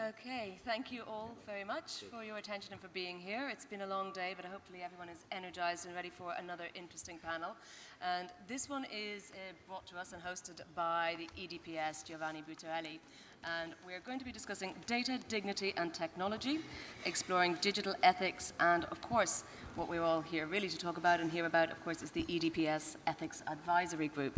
Okay, thank you all very much for your attention and for being here. It's been a long day, but hopefully everyone is energized and ready for another interesting panel. And this one is brought to us and hosted by the EDPS, Giovanni Buttarelli. And we're going to be discussing data, dignity, and technology, exploring digital ethics, and of course, what we're all here really to talk about and hear about, of course, is the EDPS Ethics Advisory Group.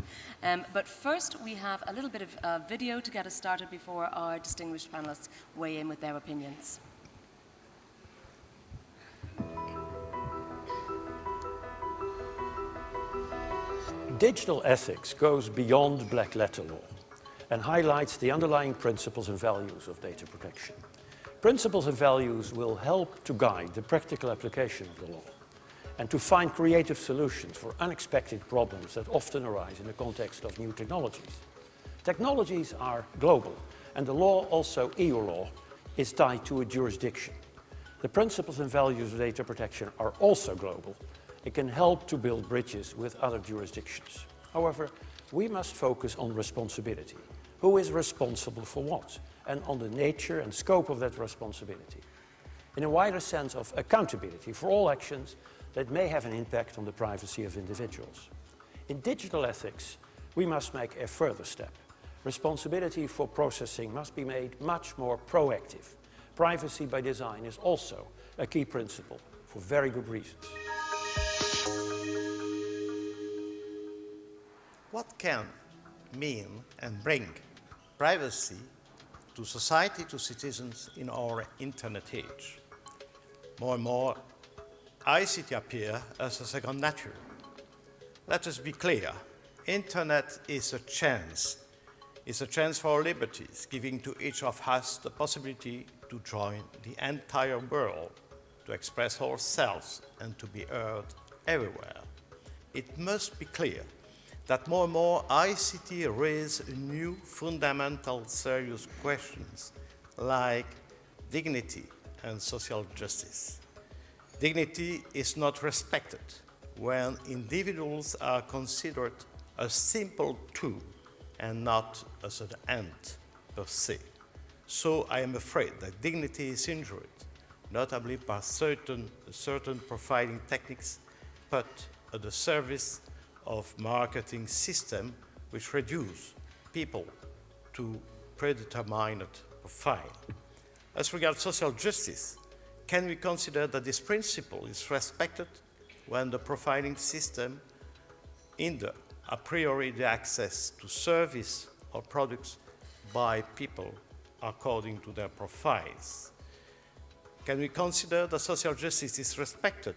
But first, we have a little bit of video to get us started before our distinguished panelists weigh in with their opinions. Digital ethics goes beyond black letter law and highlights the underlying principles and values of data protection. Principles and values will help to guide the practical application of the law and to find creative solutions for unexpected problems that often arise in the context of new technologies. Technologies are global, and the law, also EU law, is tied to a jurisdiction. The principles and values of data protection are also global. It can help to build bridges with other jurisdictions. However, we must focus on responsibility. Who is responsible for what? And on the nature and scope of that responsibility. In a wider sense of accountability for all actions that may have an impact on the privacy of individuals. In digital ethics, we must make a further step. Responsibility for processing must be made much more proactive. Privacy by design is also a key principle for very good reasons. What can mean and bring privacy to society, to citizens in our internet age? More and more, ICT appear as a second nature. Let us be clear, internet is a chance. It's a chance for liberties, giving to each of us the possibility to join the entire world, to express ourselves and to be heard everywhere. It must be clear that more and more ICT raise new fundamental serious questions like dignity and social justice. Dignity is not respected when individuals are considered a simple tool and not as an end per se. So I am afraid that dignity is injured, notably by certain profiling techniques, but at the service of marketing system which reduce people to predetermined profile. As regards social justice, can we consider that this principle is respected when the profiling system hinder a priori the access to service or products by people according to their profiles? Can we consider that social justice is respected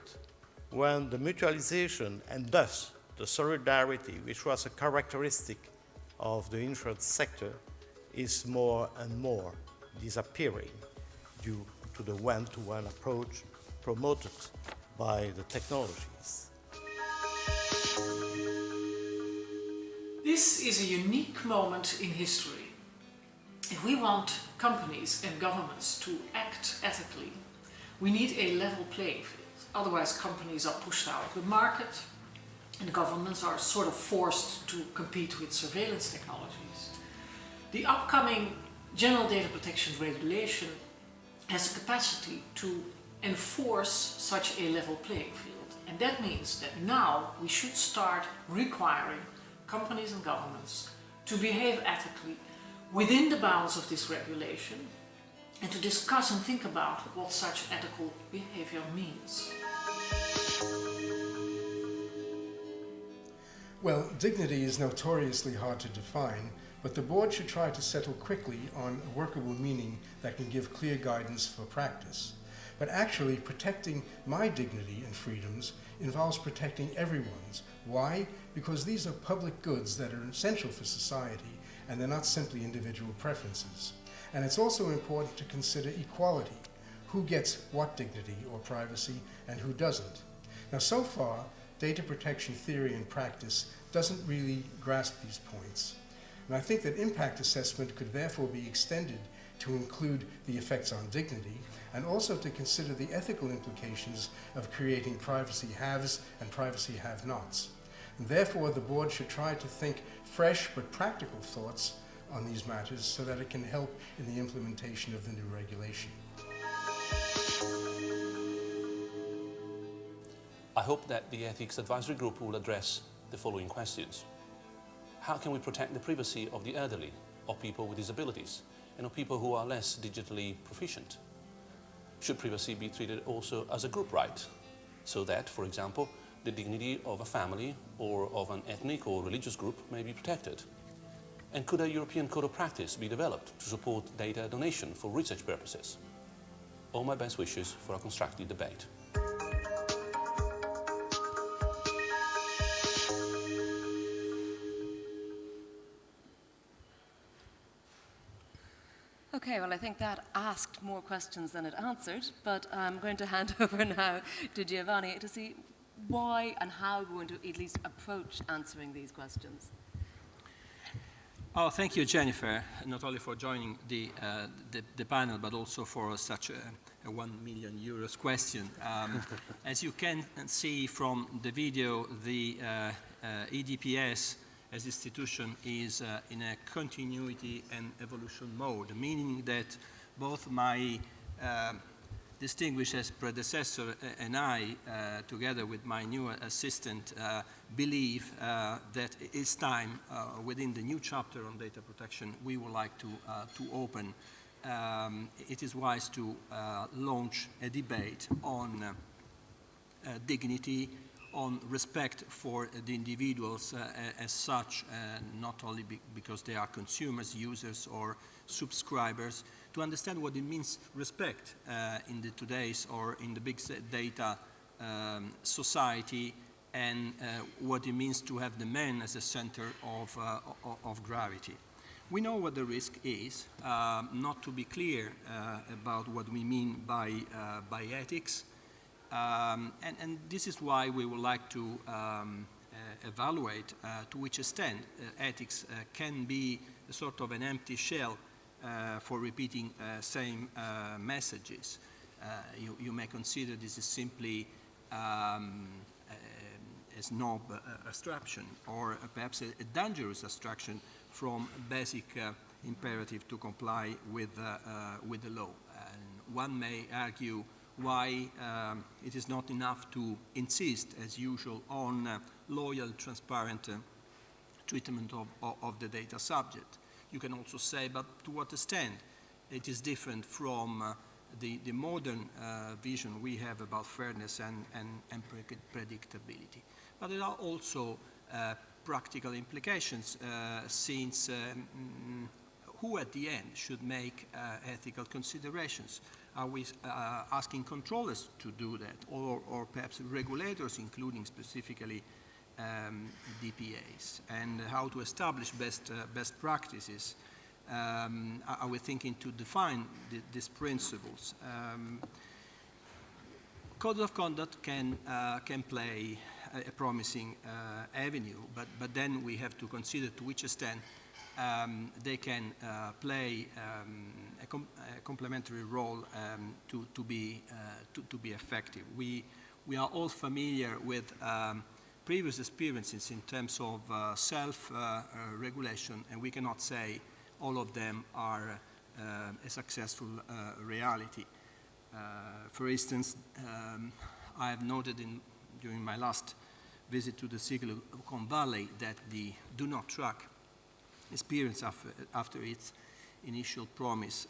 when the mutualization and thus the solidarity, which was a characteristic of the insurance sector, is more and more disappearing due to the one-to-one approach promoted by the technologies? This is a unique moment in history. If we want companies and governments to act ethically, we need a level playing field. Otherwise, companies are pushed out of the market, and governments are sort of forced to compete with surveillance technologies. The upcoming General Data Protection Regulation has the capacity to enforce such a level playing field. And that means that now we should start requiring companies and governments to behave ethically within the bounds of this regulation and to discuss and think about what such ethical behavior means. Well, dignity is notoriously hard to define, but the board should try to settle quickly on a workable meaning that can give clear guidance for practice. But actually, protecting my dignity and freedoms involves protecting everyone's. Why? Because these are public goods that are essential for society, and they're not simply individual preferences. And it's also important to consider equality. Who gets what dignity or privacy, and who doesn't? Now, so far, data protection theory and practice doesn't really grasp these points. And I think that impact assessment could therefore be extended to include the effects on dignity, and also to consider the ethical implications of creating privacy haves and privacy have-nots. And therefore, the board should try to think fresh but practical thoughts on these matters so that it can help in the implementation of the new regulation. I hope that the Ethics Advisory Group will address the following questions. How can we protect the privacy of the elderly, of people with disabilities, and of people who are less digitally proficient? Should privacy be treated also as a group right, so that, for example, the dignity of a family or of an ethnic or religious group may be protected? And could a European code of practice be developed to support data donation for research purposes? All my best wishes for a constructive debate. Okay, well, I think that asked more questions than it answered, but I'm going to hand over now to Giovanni to see why and how we're going to at least approach answering these questions. Oh, thank you, Jennifer, not only for joining the panel, but also for such a 1 million euros question. As you can see from the video, the EDPS as institution is in a continuity and evolution mode, meaning that both my distinguished predecessor and I, together with my new assistant, believe that it's time, within the new chapter on data protection, we would like to open. It is wise to launch a debate on dignity, on respect for the individuals as such, not only because they are consumers, users, or subscribers, to understand what it means respect in the today's or in the big data society, and what it means to have the man as a center of gravity. We know what the risk is, not to be clear about what we mean by ethics. And this is why we would like to evaluate to which extent ethics can be a sort of an empty shell for repeating same messages. You may consider this is simply a snob abstraction, or perhaps a dangerous abstraction from basic imperative to comply with the law. And one may argue why it is not enough to insist, as usual, on loyal, transparent treatment of the data subject. You can also say, but to what extent it is different from the modern vision we have about fairness and predictability. But there are also practical implications, since who at the end should make ethical considerations? Are we asking controllers to do that, or perhaps regulators, including specifically DPAs, and how to establish best practices? Are we thinking to define these principles? Code of conduct can play a promising avenue, but then we have to consider to which extent they can play a complementary role to be effective. We are all familiar with previous experiences in terms of self-regulation, and we cannot say all of them are a successful reality. For instance, I have noted during my last visit to the Silicon Valley that the do not track experience after its initial promise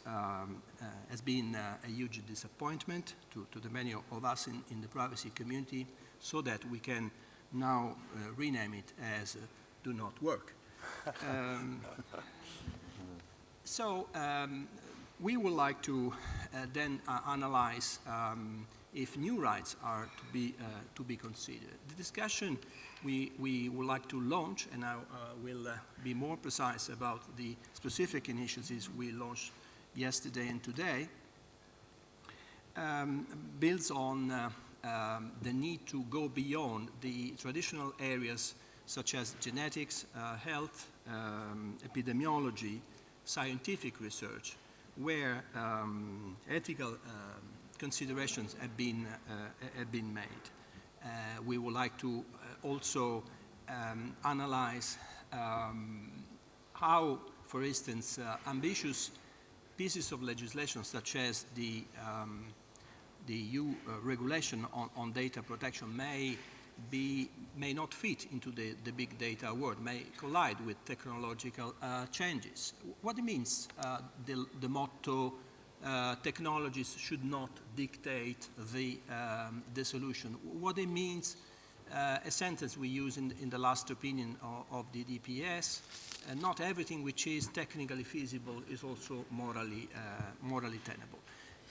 has been a huge disappointment to the many of us in the privacy community, so that we can now rename it as do not work. So we would like to then analyze if new rights are to be considered. The discussion we would like to launch, and I will be more precise about the specific initiatives we launched yesterday and today, builds on the need to go beyond the traditional areas such as genetics, health, epidemiology, scientific research, where ethical considerations have been made. We would like to also analyze how for instance, ambitious pieces of legislation such as the EU regulation on data protection may not fit into the big data world, may collide with technological changes. What it means, the motto, technologies should not dictate the solution. What it means, a sentence we use in the last opinion of the EDPS, not everything which is technically feasible is also morally tenable.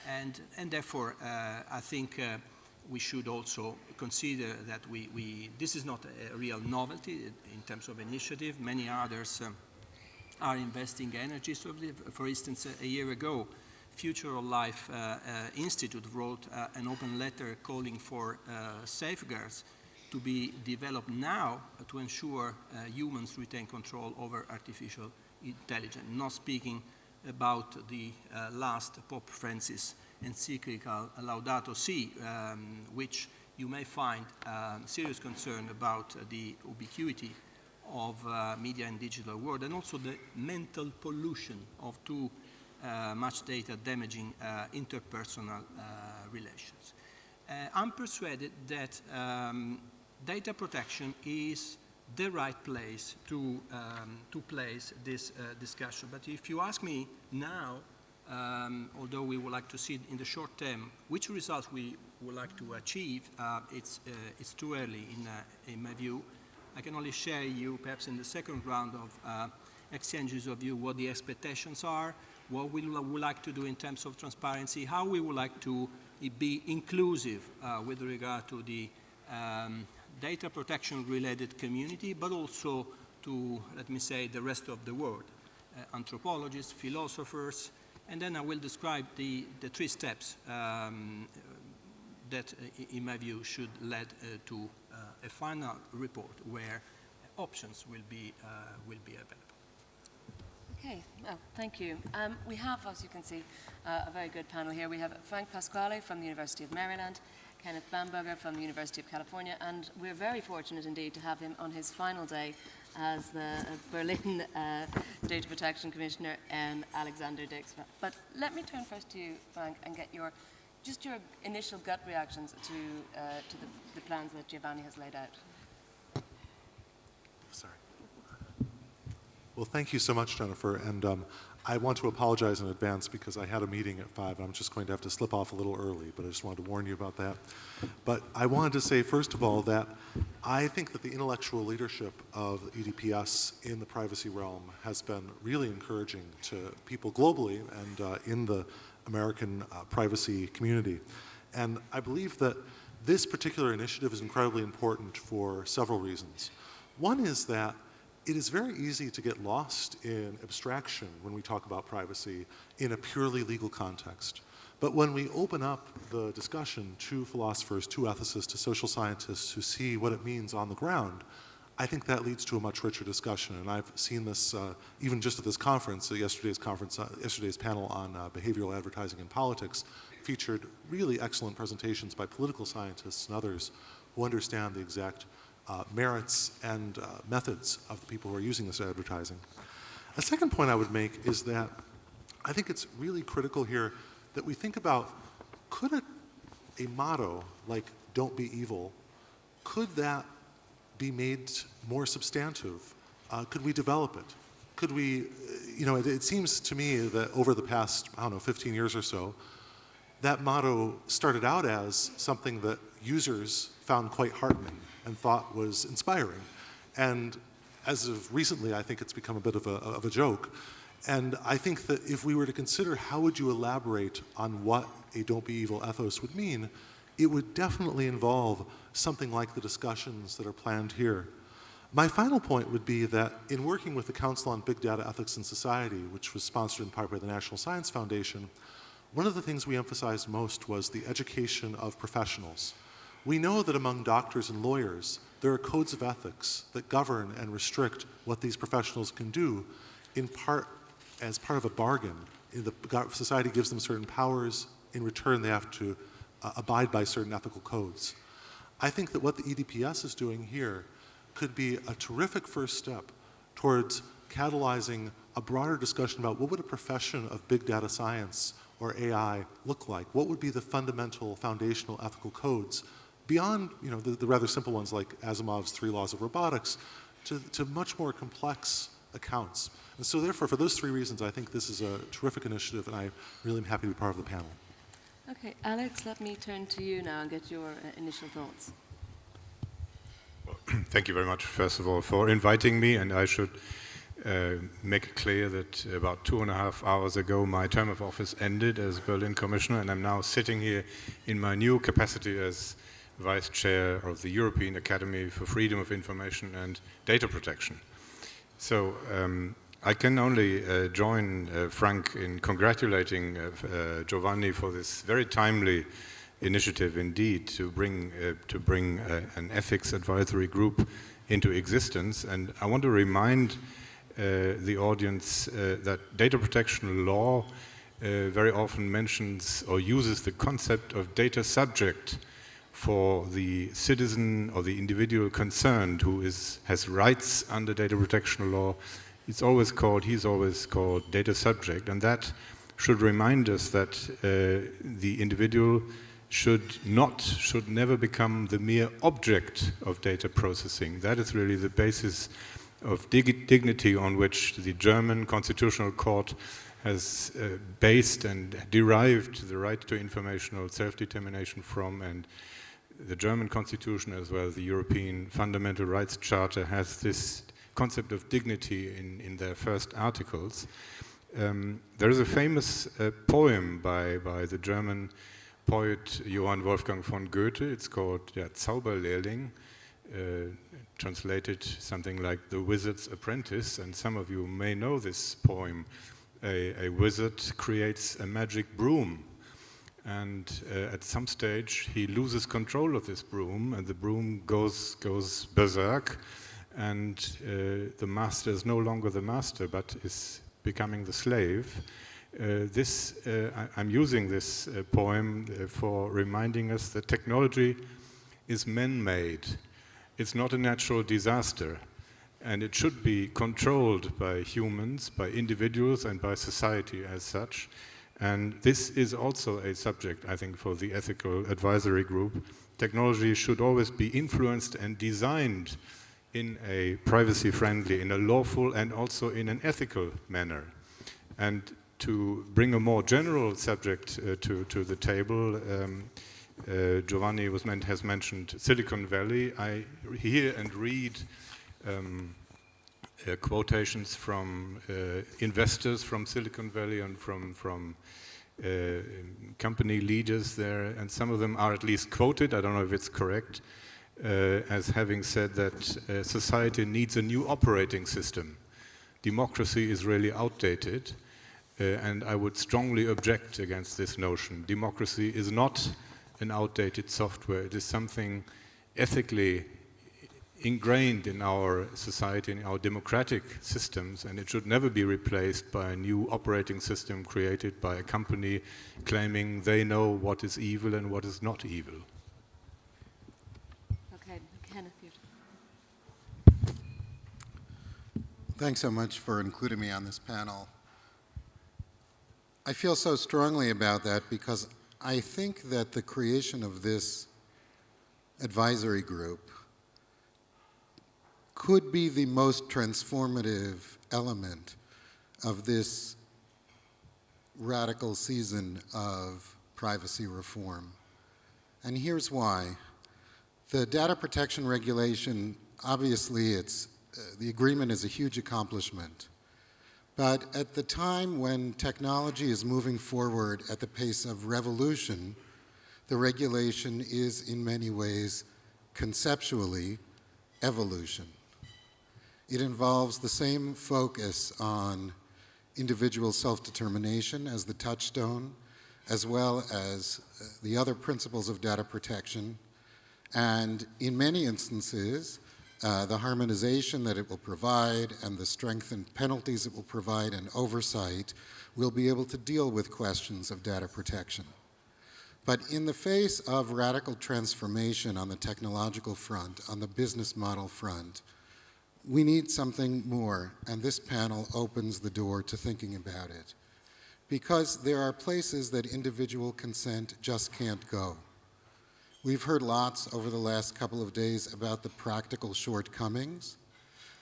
And therefore, I think we should also consider that this is not a real novelty in terms of initiative. Many others are investing energy. So, for instance, a year ago, Future of Life Institute wrote an open letter calling for safeguards to be developed now to ensure humans retain control over artificial intelligence, not speaking about the last Pope Francis encyclical Laudato Si, which you may find serious concern about the ubiquity of media and digital world, and also the mental pollution of too much data damaging interpersonal relations. I'm persuaded that data protection is the right place to place this discussion. But if you ask me now, although we would like to see in the short term which results we would like to achieve, it's too early in my view. I can only share you, perhaps in the second round of exchanges of view, what the expectations are, what we would like to do in terms of transparency, how we would like to be inclusive with regard to the data protection related community, but also to, let me say, the rest of the world, anthropologists, philosophers, and then I will describe the 3 steps that, in my view, should lead to a final report where options will be available. Okay, well, thank you. We have, as you can see, a very good panel here. We have Frank Pasquale from the University of Maryland, Kenneth Bamberger from the University of California, and we're very fortunate indeed to have him on his final day as the Berlin Data Protection Commissioner, Alexander Dix. But let me turn first to you, Frank, and get your initial gut reactions to the plans that Giovanni has laid out. Sorry. Well, thank you so much, Jennifer. And I want to apologize in advance because I had a meeting at 5. I'm just going to have to slip off a little early, but I just wanted to warn you about that. But I wanted to say, first of all, that I think that the intellectual leadership of EDPS in the privacy realm has been really encouraging to people globally and in the American privacy community. And I believe that this particular initiative is incredibly important for several reasons. One is that it is very easy to get lost in abstraction when we talk about privacy in a purely legal context. But when we open up the discussion to philosophers, to ethicists, to social scientists who see what it means on the ground, I think that leads to a much richer discussion. And I've seen this even just at this conference, yesterday's panel on behavioral advertising and politics featured really excellent presentations by political scientists and others who understand the exact merits and methods of the people who are using this advertising. A second point I would make is that I think it's really critical here that we think about, could a motto like "Don't be evil," could that be made more substantive? Could we develop it? Could we, it seems to me that over the past, 15 years or so, that motto started out as something that users found quite heartening and thought was inspiring. And as of recently, I think it's become a bit of a joke. And I think that if we were to consider how would you elaborate on what a "Don't be evil" ethos would mean, it would definitely involve something like the discussions that are planned here. My final point would be that in working with the Council on Big Data Ethics in Society, which was sponsored in part by the National Science Foundation, one of the things we emphasized most was the education of professionals. We know that among doctors and lawyers, there are codes of ethics that govern and restrict what these professionals can do, in part as part of a bargain. Society gives them certain powers. In return, they have to abide by certain ethical codes. I think that what the EDPS is doing here could be a terrific first step towards catalyzing a broader discussion about what would a profession of big data science or AI look like? What would be the fundamental, foundational ethical codes beyond the rather simple ones like Asimov's 3 laws of robotics to much more complex accounts? And so therefore, for those 3 reasons, I think this is a terrific initiative, and I really am happy to be part of the panel. Okay, Alex, let me turn to you now and get your initial thoughts. Well, thank you very much, first of all, for inviting me, and I should make it clear that about 2.5 hours ago my term of office ended as Berlin Commissioner, and I'm now sitting here in my new capacity as Vice Chair of the European Academy for Freedom of Information and Data Protection. So I can only join Frank in congratulating Giovanni for this very timely initiative indeed to bring an ethics advisory group into existence. And I want to remind the audience that data protection law very often mentions or uses the concept of data subject for the citizen or the individual concerned who has rights under data protection law. He's always called data subject, and that should remind us that the individual should never become the mere object of data processing. That is really the basis of dignity on which the German Constitutional Court has based and derived the right to informational self-determination from, and the German Constitution as well as the European Fundamental Rights Charter has this concept of dignity in their first articles. There is a famous poem by the German poet Johann Wolfgang von Goethe. It's called Der Zauberlehrling, translated something like The Wizard's Apprentice, and some of you may know this poem. A wizard creates a magic broom, and at some stage he loses control of this broom, and the broom goes berserk, and the master is no longer the master but is becoming the slave. I'm using this poem for reminding us that technology is man-made. It's not a natural disaster, and it should be controlled by humans, by individuals, and by society as such. And this is also a subject, I think, for the Ethical Advisory Group. Technology should always be influenced and designed in a privacy-friendly, in a lawful, and also in an ethical manner. And to bring a more general subject to the table, Giovanni has mentioned Silicon Valley. I hear and read quotations from investors from Silicon Valley and from company leaders there, and some of them are at least quoted, I don't know if it's correct, as having said that society needs a new operating system. Democracy is really outdated, and I would strongly object against this notion. Democracy is not an outdated software. It is something ethically ingrained in our society, in our democratic systems, and it should never be replaced by a new operating system created by a company claiming they know what is evil and what is not evil. Okay, Kenneth. Thanks so much for including me on this panel. I feel so strongly about that because I think that the creation of this advisory group could be the most transformative element of this radical season of privacy reform. And here's why. The data protection regulation, obviously the agreement is a huge accomplishment. But at the time when technology is moving forward at the pace of revolution, the regulation is in many ways conceptually evolution. It involves the same focus on individual self-determination as the touchstone, as well as the other principles of data protection, and in many instances, the harmonization that it will provide and the strengthened penalties it will provide and oversight will be able to deal with questions of data protection. But in the face of radical transformation on the technological front, on the business model front, we need something more, and this panel opens the door to thinking about it. Because there are places that individual consent just can't go. We've heard lots over the last couple of days about the practical shortcomings,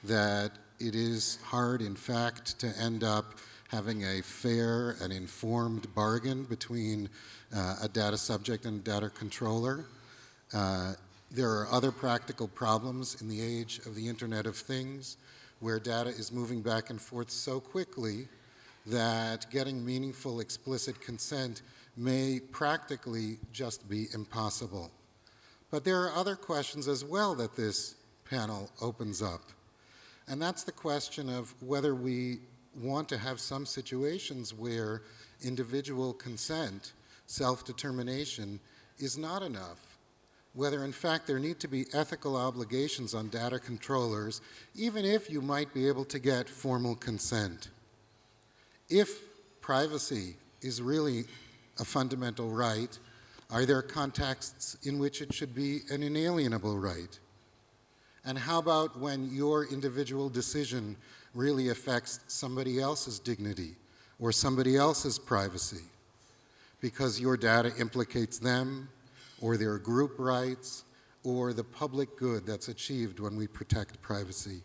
that it is hard, in fact, to end up having a fair and informed bargain between a data subject and a data controller. There are other practical problems in the age of the Internet of Things, where data is moving back and forth so quickly that getting meaningful, explicit consent may practically just be impossible. But there are other questions as well that this panel opens up. And that's the question of whether we want to have some situations where individual consent, self-determination, is not enough. Whether in fact there need to be ethical obligations on data controllers, even if you might be able to get formal consent. If privacy is really a fundamental right, are there contexts in which it should be an inalienable right? And how about when your individual decision really affects somebody else's dignity or somebody else's privacy because your data implicates them or their group rights or the public good that's achieved when we protect privacy?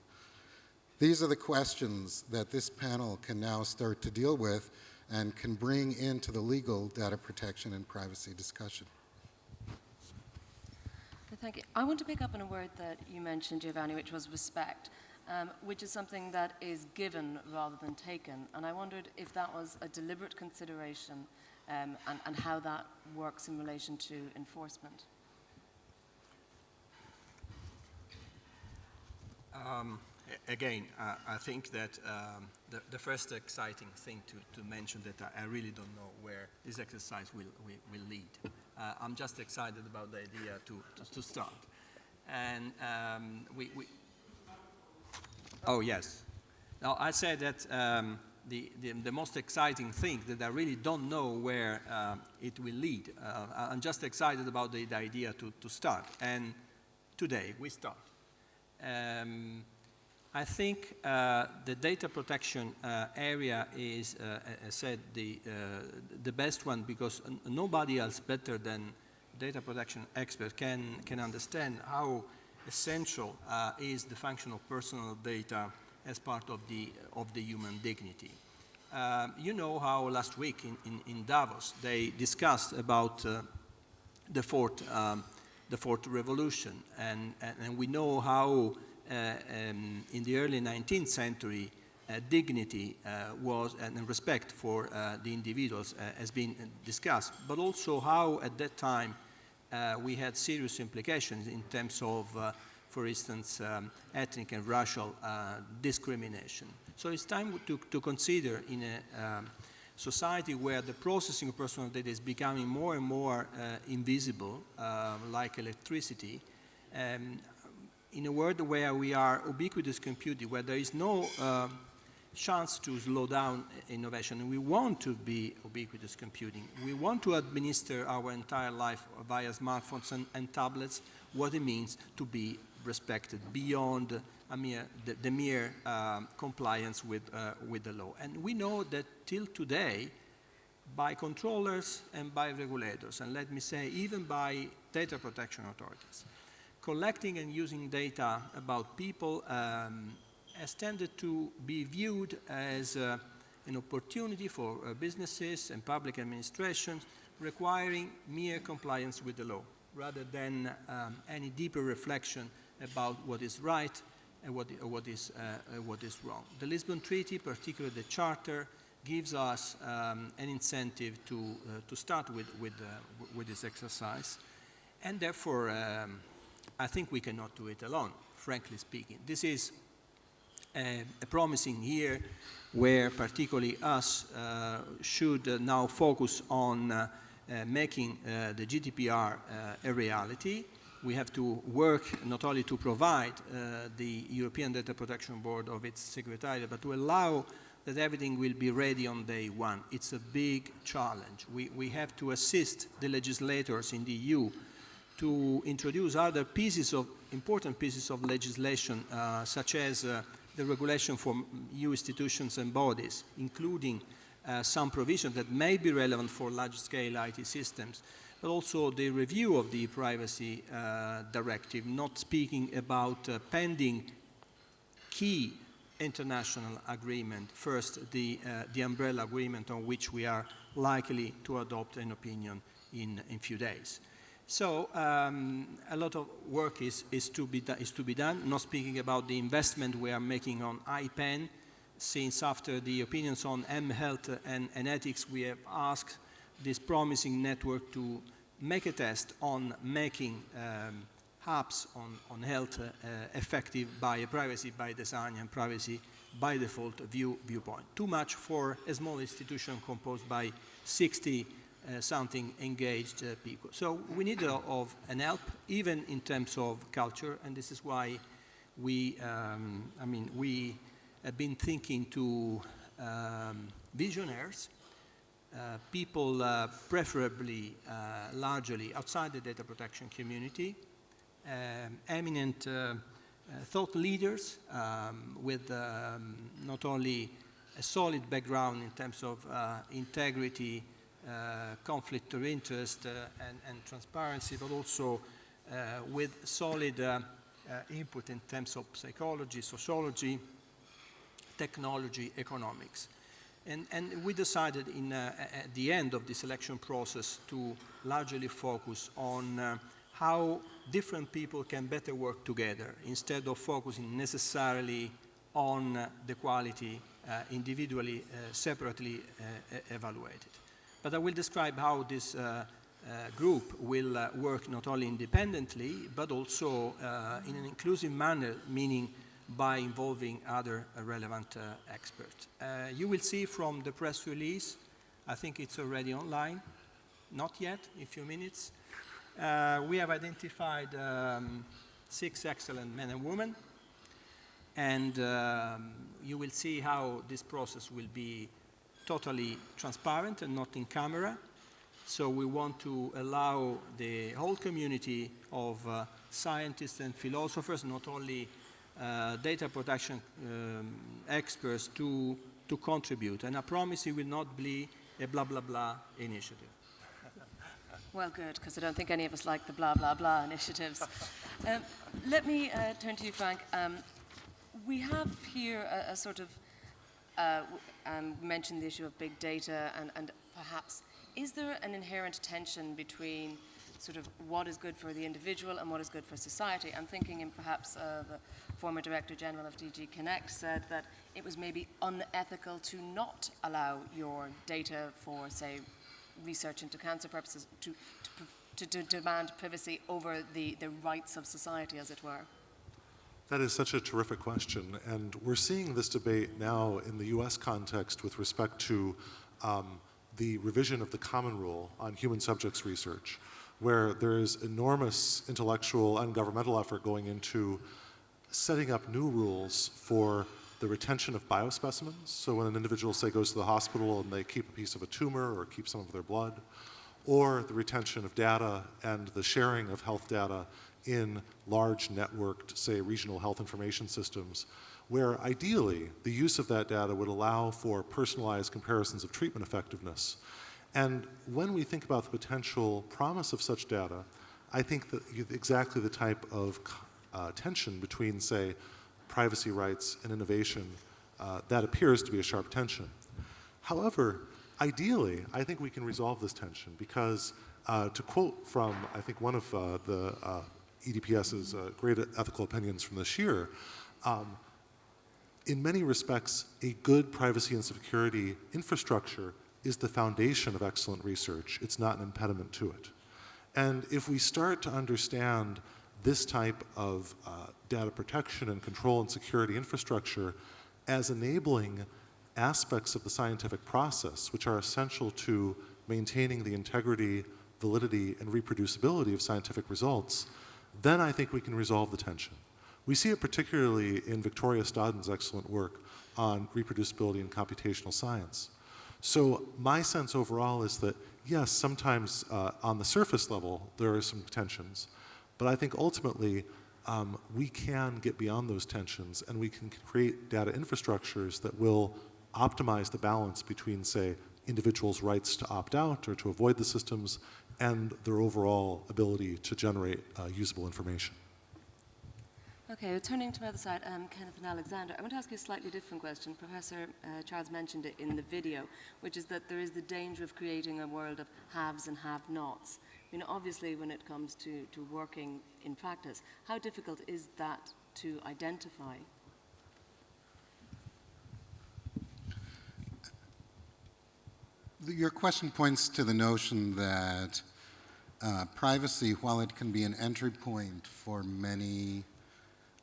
These are the questions that this panel can now start to deal with and can bring into the legal data protection and privacy discussion. Thank you. I want to pick up on a word that you mentioned, Giovanni, which was respect, which is something that is given rather than taken. And I wondered if that was a deliberate consideration and how that works in relation to enforcement. Again, I think that the first exciting thing to mention that I really don't know where this exercise will lead. I'm just excited about the idea to start. And oh yes. Now I said that the most exciting thing that I really don't know where it will lead. I'm just excited about the idea to start. And today we start. I think the data protection area is, as I said, the best one because nobody else better than data protection expert can understand how essential is the function of personal data as part of the human dignity. You know how last week in Davos they discussed about the fourth revolution, and we know how in the early 19th century dignity was and respect for the individuals has been discussed, but also how at that time we had serious implications in terms of, for instance, ethnic and racial discrimination. So it's time to consider in a society where the processing of personal data is becoming more and more invisible, like electricity, in a world where we are ubiquitous computing, where there is no chance to slow down innovation, and we want to be ubiquitous computing. We want to administer our entire life via smartphones and tablets, what it means to be respected beyond the mere compliance with the law. And we know that till today, by controllers and by regulators, and let me say even by data protection authorities, collecting and using data about people has tended to be viewed as an opportunity for businesses and public administrations requiring mere compliance with the law, rather than any deeper reflection about what is right and what is wrong. The Lisbon Treaty, particularly the Charter, gives us an incentive to start with this exercise, and therefore I think we cannot do it alone, frankly speaking. This is a promising year where particularly us should now focus on making the GDPR a reality. We have to work not only to provide the European Data Protection Board of its secretariat, but to allow that everything will be ready on day one. It's a big challenge. We have to assist the legislators in the EU to introduce other important pieces of legislation, such as the regulation for EU institutions and bodies, including some provisions that may be relevant for large-scale IT systems, but also the review of the privacy directive, not speaking about pending key international agreement. First, the umbrella agreement on which we are likely to adopt an opinion in a few days. So a lot of work is to be done, not speaking about the investment we are making on IPEN, since after the opinions on health and ethics, we have asked this promising network to make a test on making apps on health effective by a privacy by design and privacy by default viewpoint. Too much for a small institution composed by 60-something engaged people. So we need of an help, even in terms of culture, and this is why we have been thinking to visionaries, people preferably largely outside the data protection community, eminent thought leaders with not only a solid background in terms of integrity, conflict of interest and transparency, but also with solid input in terms of psychology, sociology, technology, economics. And we decided at the end of the selection process to largely focus on how different people can better work together instead of focusing necessarily on the quality individually, separately evaluated. But I will describe how this group will work not only independently, but also in an inclusive manner, meaning by involving other relevant experts. You will see from the press release, I think it's already online, not yet, in a few minutes. We have identified 6 excellent men and women, and you will see how this process will be totally transparent and not in camera. So we want to allow the whole community of scientists and philosophers, not only data protection experts, to contribute. And I promise it will not be a blah, blah, blah initiative. Well, good, because I don't think any of us like the blah, blah, blah initiatives. Let me turn to you, Frank. We have here a sort of, mentioned the issue of big data, and perhaps, is there an inherent tension between sort of what is good for the individual and what is good for society? I'm thinking in perhaps the former Director General of DG Connect said that it was maybe unethical to not allow your data for, say, research into cancer purposes, to demand privacy over the rights of society, as it were. That is such a terrific question, and we're seeing this debate now in the US context with respect to the revision of the Common Rule on human subjects research, where there is enormous intellectual and governmental effort going into setting up new rules for the retention of biospecimens. So when an individual, say, goes to the hospital and they keep a piece of a tumor or keep some of their blood, or the retention of data and the sharing of health data in large networked, say, regional health information systems, where ideally the use of that data would allow for personalized comparisons of treatment effectiveness. And when we think about the potential promise of such data, I think that exactly the type of tension between, say, privacy rights and innovation, that appears to be a sharp tension. However, ideally, I think we can resolve this tension because, to quote from, I think, one of the EDPS's great ethical opinions from this year, in many respects, a good privacy and security infrastructure is the foundation of excellent research. It's not an impediment to it. And if we start to understand this type of data protection and control and security infrastructure as enabling aspects of the scientific process, which are essential to maintaining the integrity, validity, and reproducibility of scientific results, then I think we can resolve the tension. We see it particularly in Victoria Stodden's excellent work on reproducibility in computational science. So my sense overall is that, yes, sometimes on the surface level there are some tensions, but I think ultimately we can get beyond those tensions and we can create data infrastructures that will optimize the balance between, say, individuals' rights to opt out or to avoid the systems and their overall ability to generate usable information. Okay, well, turning to my other side, Kenneth and Alexander, I want to ask you a slightly different question. Professor Charles mentioned it in the video, which is that there is the danger of creating a world of haves and have-nots. I mean, obviously, when it comes to working in practice, how difficult is that to identify? Your question points to the notion that privacy, while it can be an entry point for many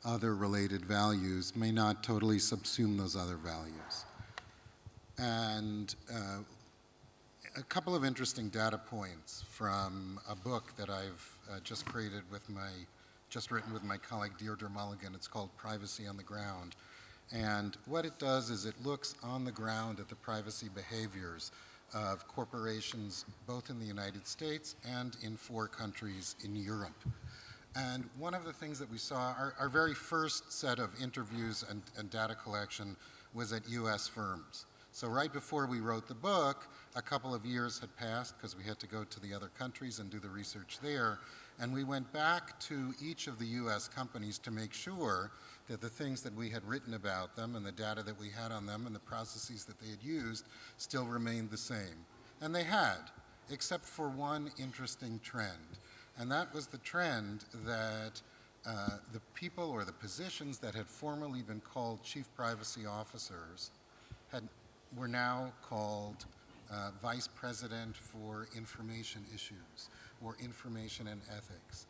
other related values, may not totally subsume those other values. And a couple of interesting data points from a book that I've just written with my colleague Deirdre Mulligan. It's called Privacy on the Ground. And what it does is it looks on the ground at the privacy behaviors of corporations both in the United States and in 4 countries in Europe. And one of the things that we saw, our very first set of interviews and data collection was at US firms. So right before we wrote the book, a couple of years had passed because we had to go to the other countries and do the research there. And we went back to each of the US companies to make sure that the things that we had written about them and the data that we had on them and the processes that they had used still remained the same. And they had, except for one interesting trend. And that was the trend that the people or the positions that had formerly been called chief privacy officers were now called vice president for information issues, or information and ethics,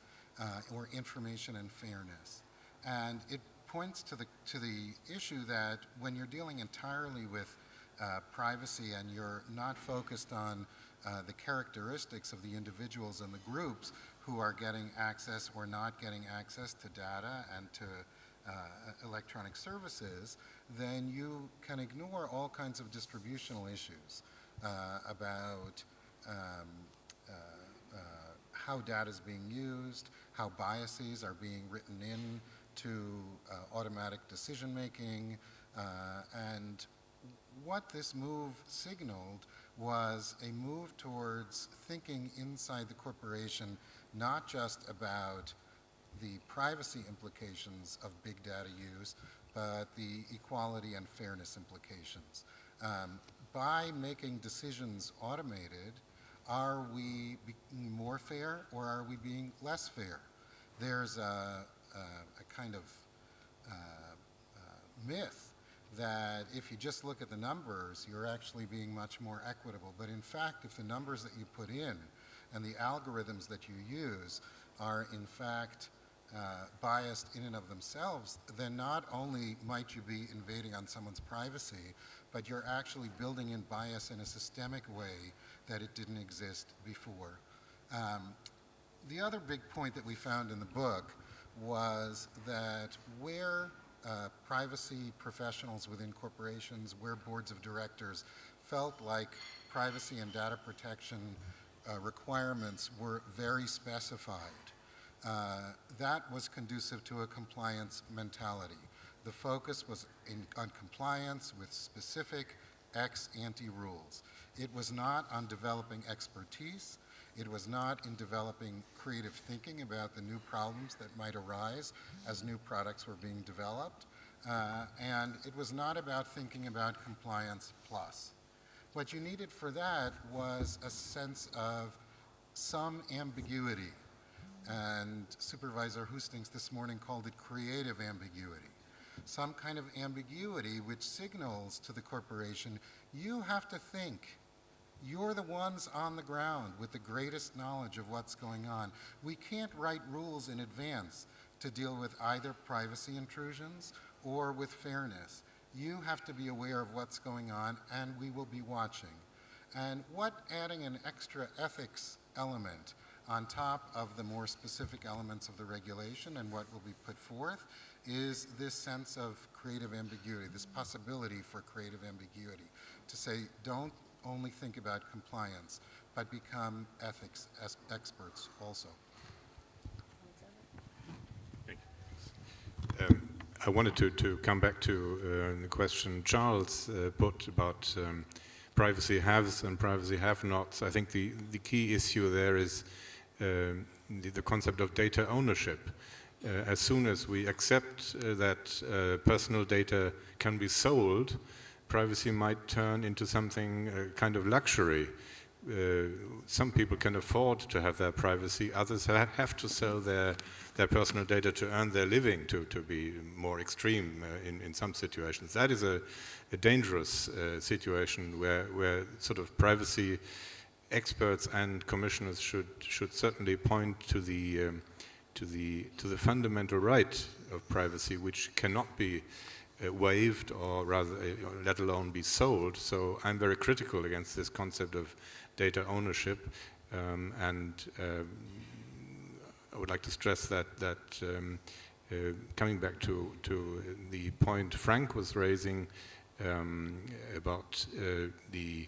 or information and fairness. And it points to the issue that when you're dealing entirely with privacy and you're not focused on the characteristics of the individuals and the groups who are getting access or not getting access to data and to electronic services, then you can ignore all kinds of distributional issues about how data is being used, how biases are being written in to automatic decision making, and what this move signaled was a move towards thinking inside the corporation not just about the privacy implications of big data use, but the equality and fairness implications. By making decisions automated, are we being more fair or are we being less fair? There's a kind of myth that if you just look at the numbers, you're actually being much more equitable. But in fact, if the numbers that you put in and the algorithms that you use are in fact biased in and of themselves, then not only might you be invading on someone's privacy, but you're actually building in bias in a systemic way that it didn't exist before. The other big point that we found in the book was that where privacy professionals within corporations, where boards of directors felt like privacy and data protection requirements were very specified, that was conducive to a compliance mentality. The focus was on compliance with specific ex-ante rules. It was not on developing expertise. It was not in developing creative thinking about the new problems that might arise as new products were being developed. And it was not about thinking about compliance plus. What you needed for that was a sense of some ambiguity. And Supervisor Hustings this morning called it creative ambiguity. Some kind of ambiguity which signals to the corporation, you have to think. You're the ones on the ground with the greatest knowledge of what's going on. We can't write rules in advance to deal with either privacy intrusions or with fairness. You have to be aware of what's going on, and we will be watching. And what adding an extra ethics element on top of the more specific elements of the regulation and what will be put forth is this sense of creative ambiguity, this possibility for creative ambiguity, to say don't only think about compliance, but become ethics experts also. I wanted to come back to the question Charles put about privacy haves and privacy have-nots. I think the key issue there is the concept of data ownership. As soon as we accept that personal data can be sold, privacy might turn into something kind of luxury. Some people can afford to have their privacy, others have to sell their personal data to earn their living, to be more extreme in some situations. That is a dangerous situation where sort of privacy experts and commissioners should certainly point to the fundamental right of privacy, which cannot be waived or rather, let alone be sold. So I'm very critical against this concept of data ownership, and I would like to stress that coming back to the point Frank was raising about the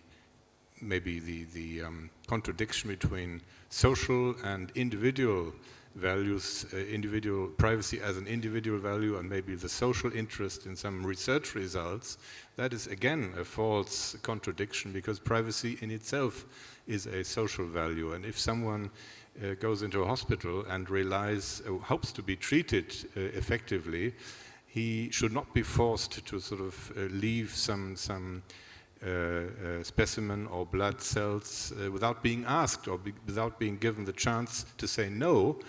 contradiction between social and individual values, individual privacy as an individual value and maybe the social interest in some research results, that is again a false contradiction, because privacy in itself is a social value. And if someone goes into a hospital and hopes to be treated effectively, he should not be forced to sort of leave some specimen or blood cells without being asked or without being given the chance to say no,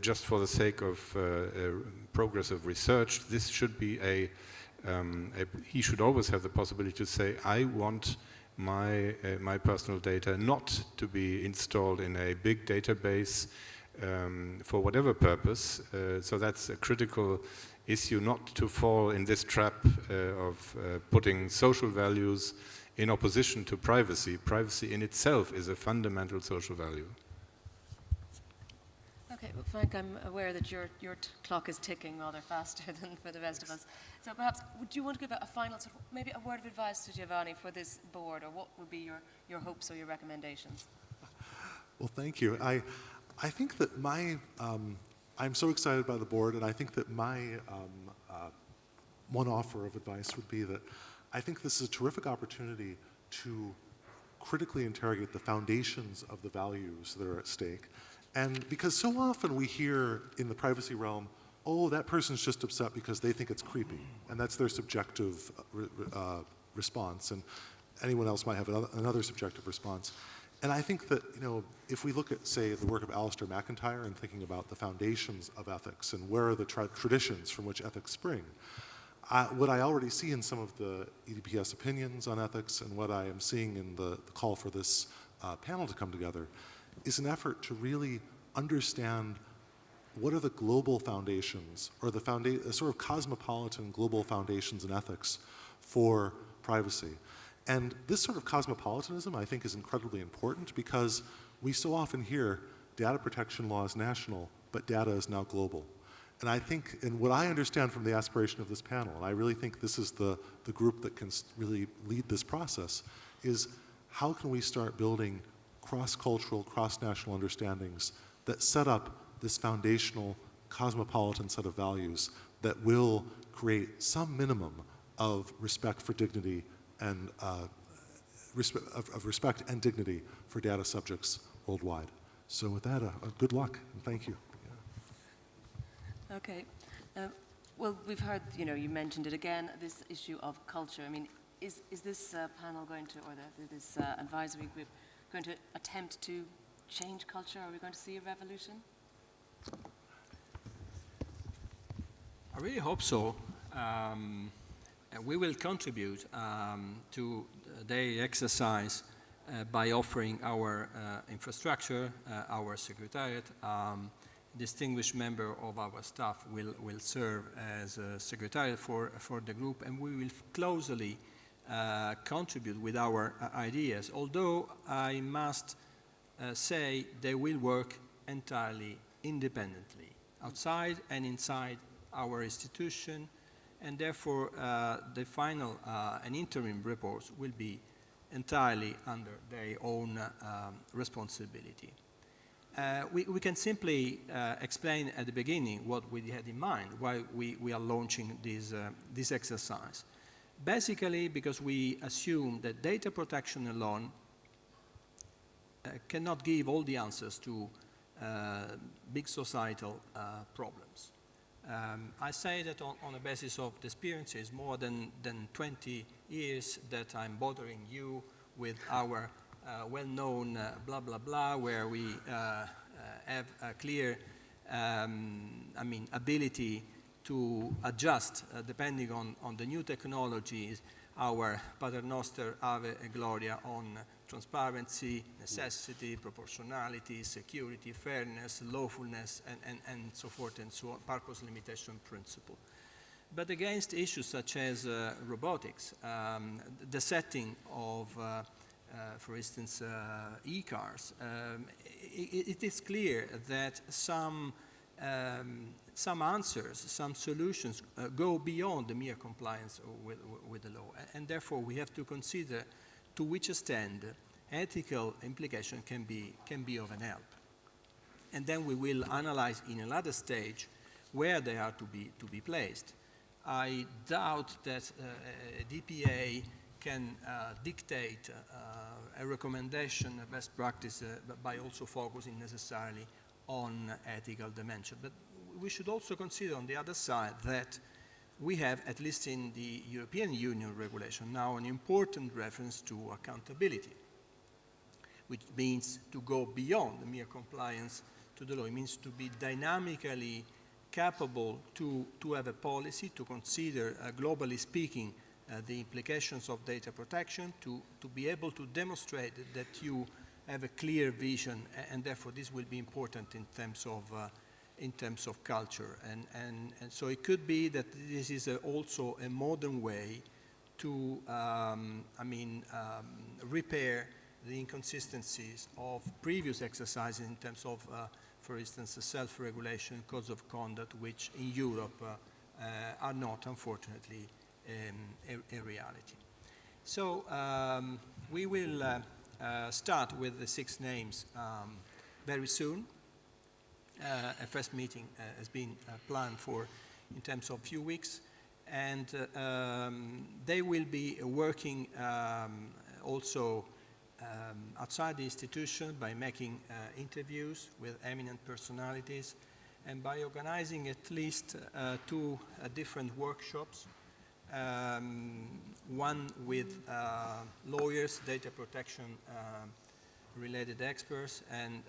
just for the sake of progress of research. This should be he should always have the possibility to say, I want my personal data not to be installed in a big database for whatever purpose. So that's a critical issue, not to fall in this trap of putting social values in opposition to privacy. Privacy in itself is a fundamental social value. Okay, well, Frank, I'm aware that your clock is ticking rather faster than for the rest of us. So perhaps, would you want to give a final, sort of, maybe a word of advice to Giovanni for this board, or what would be your hopes or your recommendations? Well, thank you. I think that I'm so excited by the board, and I think that my one offer of advice would be that I think this is a terrific opportunity to critically interrogate the foundations of the values that are at stake. And because so often we hear in the privacy realm, oh, that person's just upset because they think it's creepy, and that's their subjective response, and anyone else might have another subjective response. And I think that, if we look at, say, the work of Alistair McIntyre and thinking about the foundations of ethics and where are the traditions from which ethics spring, what I already see in some of the EDPS opinions on ethics and what I am seeing in the call for this panel to come together is an effort to really understand what are the global foundations, or the sort of cosmopolitan global foundations in ethics for privacy. And this sort of cosmopolitanism, I think, is incredibly important, because we so often hear data protection law is national, but data is now global. And I think, and what I understand from the aspiration of this panel, and I really think this is the group that can really lead this process, is how can we start building cross-cultural, cross-national understandings that set up this foundational cosmopolitan set of values that will create some minimum of respect for dignity and respect and dignity for data subjects worldwide. So with that, good luck and thank you. Yeah. Okay. Well, we've heard, you mentioned it again, this issue of culture. I mean, is this panel going to, or this advisory group, going to attempt to change culture? Are we going to see a revolution? I really hope so. We will contribute to the exercise by offering our infrastructure, our secretariat. Distinguished member of our staff will serve as a secretariat for the group, and we will closely contribute with our ideas, although I must say they will work entirely independently, outside and inside our institution, and therefore the final and interim reports will be entirely under their own responsibility. We can simply explain at the beginning what we had in mind, why we are launching this exercise. Basically, because we assume that data protection alone cannot give all the answers to big societal problems. I say that on the basis of the experiences, more than 20 years that I'm bothering you with our well-known blah, blah, blah, where we have a clear ability to adjust, depending on the new technologies, our paternoster ave gloria on transparency, necessity, proportionality, security, fairness, lawfulness, and so forth and so on, purpose limitation principle. But against issues such as robotics, the setting of, for instance, e-cars, it is clear that some answers, some solutions go beyond the mere compliance with the law. And therefore, we have to consider to which extent ethical implication can be of an help. And then we will analyze in another stage where they are to be placed. I doubt that DPA can dictate a recommendation, a best practice, by also focusing necessarily on ethical dimension. But we should also consider on the other side that we have, at least in the European Union regulation, now an important reference to accountability, which means to go beyond the mere compliance to the law. It means to be dynamically capable to have a policy, to consider, globally speaking, the implications of data protection, to be able to demonstrate that you have a clear vision, and therefore this will be important in terms of culture. And so it could be that this is also a modern way to repair the inconsistencies of previous exercises in terms of, for instance, self-regulation, codes of conduct, which in Europe are not, unfortunately, a reality. So we will start with the 6 names very soon. A first meeting has been planned for in terms of few weeks, and they will be working also outside the institution by making interviews with eminent personalities and by organizing at least 2 different workshops, one with lawyers, data protection related experts, and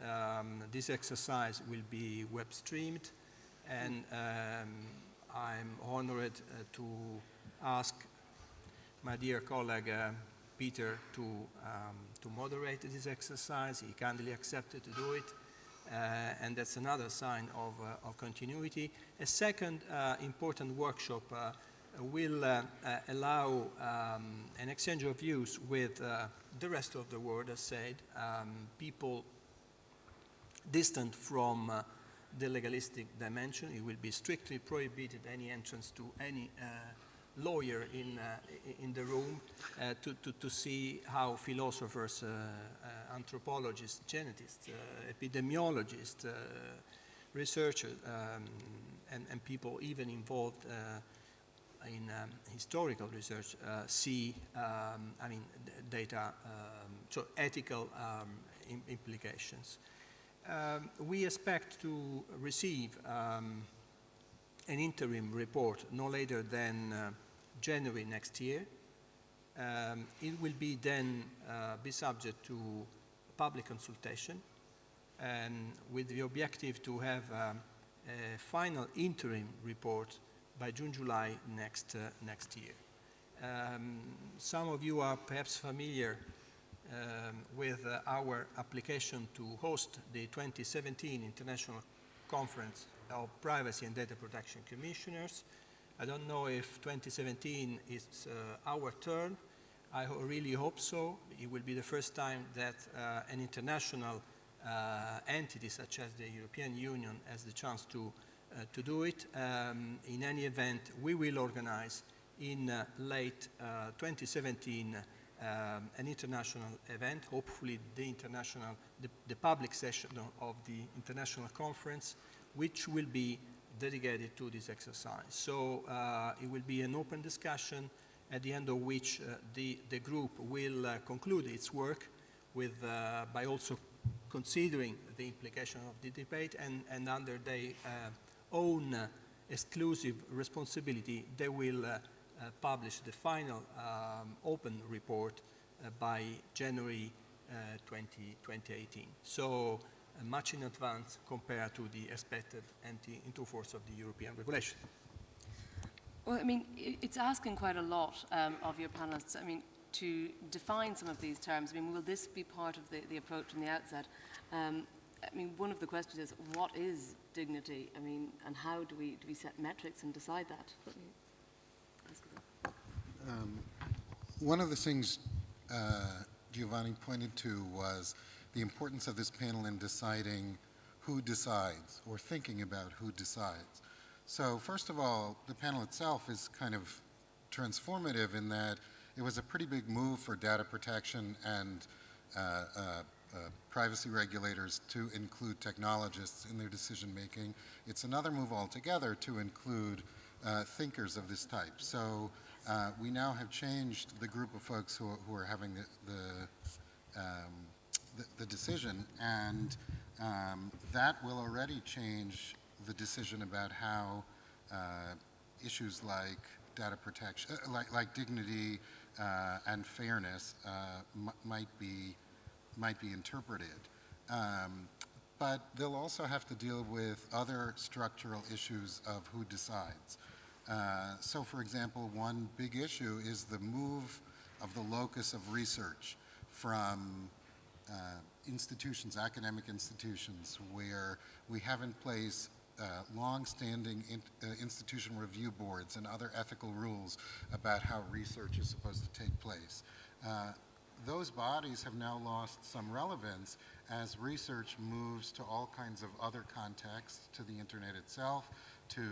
this exercise will be web streamed, and I'm honored to ask my dear colleague Peter to moderate this exercise. He kindly accepted to do it, and that's another sign of continuity. A second important workshop will allow an exchange of views with the rest of the world, as said, people distant from the legalistic dimension. It will be strictly prohibited any entrance to any lawyer in the room to see how philosophers, anthropologists, geneticists, epidemiologists, researchers, and people even involved in historical research see, data, so ethical implications. We expect to receive an interim report no later than January next year. It will be then be subject to public consultation, and with the objective to have a final interim report by June, July next year. Some of you are perhaps familiar with our application to host the 2017 International Conference of Privacy and Data Protection Commissioners. I don't know if 2017 is our turn. I really hope so. It will be the first time that an international entity such as the European Union has the chance to do it. In any event, we will organize in late 2017 an international event, hopefully the public session of the international conference, which will be dedicated to this exercise. So it will be an open discussion at the end of which the group will conclude its work with, by also considering the implication of the debate, and under their own exclusive responsibility, they will publish the final open report by January 2018. So much in advance compared to the expected entry into force of the European regulation. Well, I mean, it's asking quite a lot of your panelists. I mean, to define some of these terms. I mean, will this be part of the approach from the outset? I mean, one of the questions is, what is dignity? I mean, and how do we set metrics and decide that? One of the things Giovanni pointed to was the importance of this panel in deciding who decides, or thinking about who decides. So first of all, the panel itself is kind of transformative in that it was a pretty big move for data protection and privacy regulators to include technologists in their decision making. It's another move altogether to include thinkers of this type. So we now have changed the group of folks who are having the decision, and that will already change the decision about how issues like data protection, like dignity and fairness might be interpreted. But they'll also have to deal with other structural issues of who decides. So for example, one big issue is the move of the locus of research from institutions, academic institutions, where we have in place long-standing institution review boards and other ethical rules about how research is supposed to take place. Those bodies have now lost some relevance as research moves to all kinds of other contexts, to the internet itself, to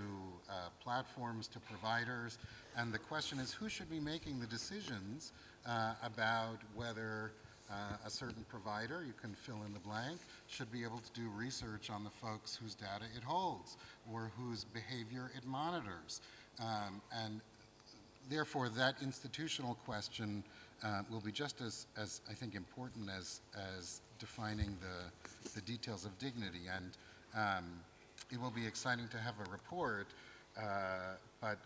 platforms, to providers, and the question is, who should be making the decisions about whether a certain provider, you can fill in the blank, should be able to do research on the folks whose data it holds or whose behavior it monitors. And therefore, that institutional question will be just as I think, important as defining the details of dignity. And it will be exciting to have a report, but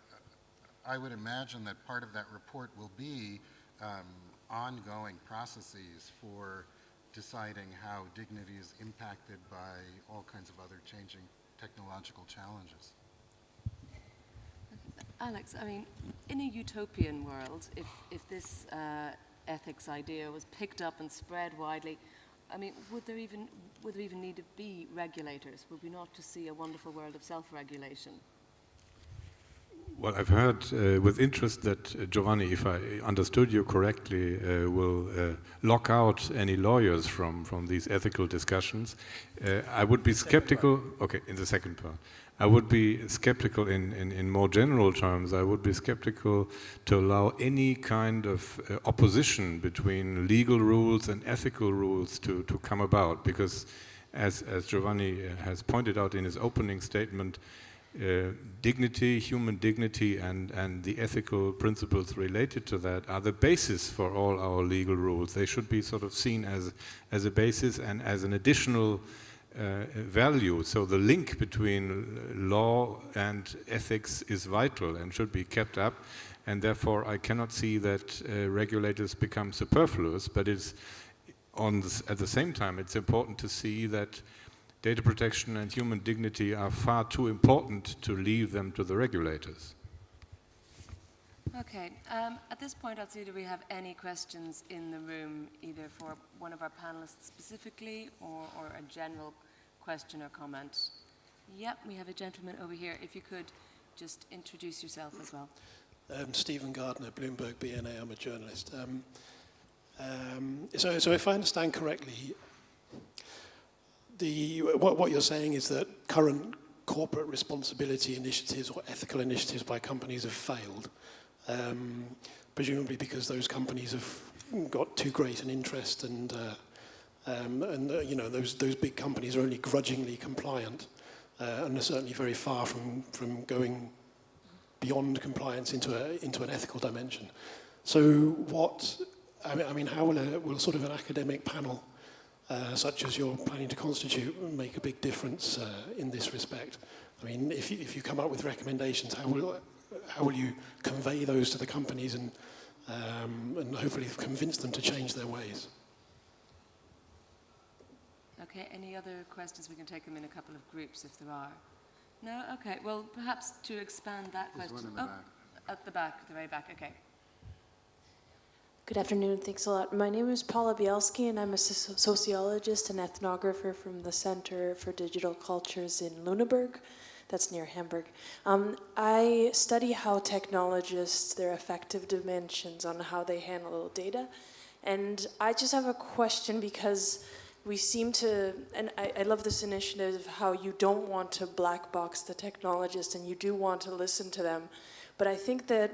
I would imagine that part of that report will be ongoing processes for deciding how dignity is impacted by all kinds of other changing technological challenges. Alex, I mean, in a utopian world, if this ethics idea was picked up and spread widely, I mean, would there even need to be regulators? Would we not just see a wonderful world of self-regulation? Well, I've heard with interest that Giovanni, if I understood you correctly, will lock out any lawyers from these ethical discussions. I would be skeptical. Okay, in the second part. I would be skeptical in more general terms. I would be skeptical to allow any kind of opposition between legal rules and ethical rules to come about, because as Giovanni has pointed out in his opening statement, dignity, human dignity, and the ethical principles related to that are the basis for all our legal rules. They should be sort of seen as a basis and as an additional value. So the link between law and ethics is vital and should be kept up, and therefore I cannot see that regulators become superfluous, but it's at the same time it's important to see that data protection and human dignity are far too important to leave them to the regulators. Okay, at this point I'll see, do we have any questions in the room, either for one of our panelists specifically or a general question or comment? Yep, we have a gentleman over here. If you could just introduce yourself as well. Stephen Gardner, Bloomberg BNA, I'm a journalist. So if I understand correctly, what you're saying is that current corporate responsibility initiatives or ethical initiatives by companies have failed, presumably because those companies have got too great an interest, and you know, those big companies are only grudgingly compliant, and are certainly very far from going beyond compliance into an ethical dimension. So I mean, how will sort of an academic panel such as you're planning to constitute make a big difference in this respect? I mean, if you come up with recommendations, how will you convey those to the companies and hopefully convince them to change their ways? Okay, any other questions? We can take them in a couple of groups if there are. No? Okay, well, perhaps to expand that question. There's one in the back. At the back, the very back, okay. Good afternoon, thanks a lot. My name is Paula Bielski, and I'm a sociologist and ethnographer from the Center for Digital Cultures in Lüneburg. That's near Hamburg. I study how technologists, their effective dimensions on how they handle data. And I just have a question, because we seem to, and I love this initiative, how you don't want to black box the technologists and you do want to listen to them. But I think that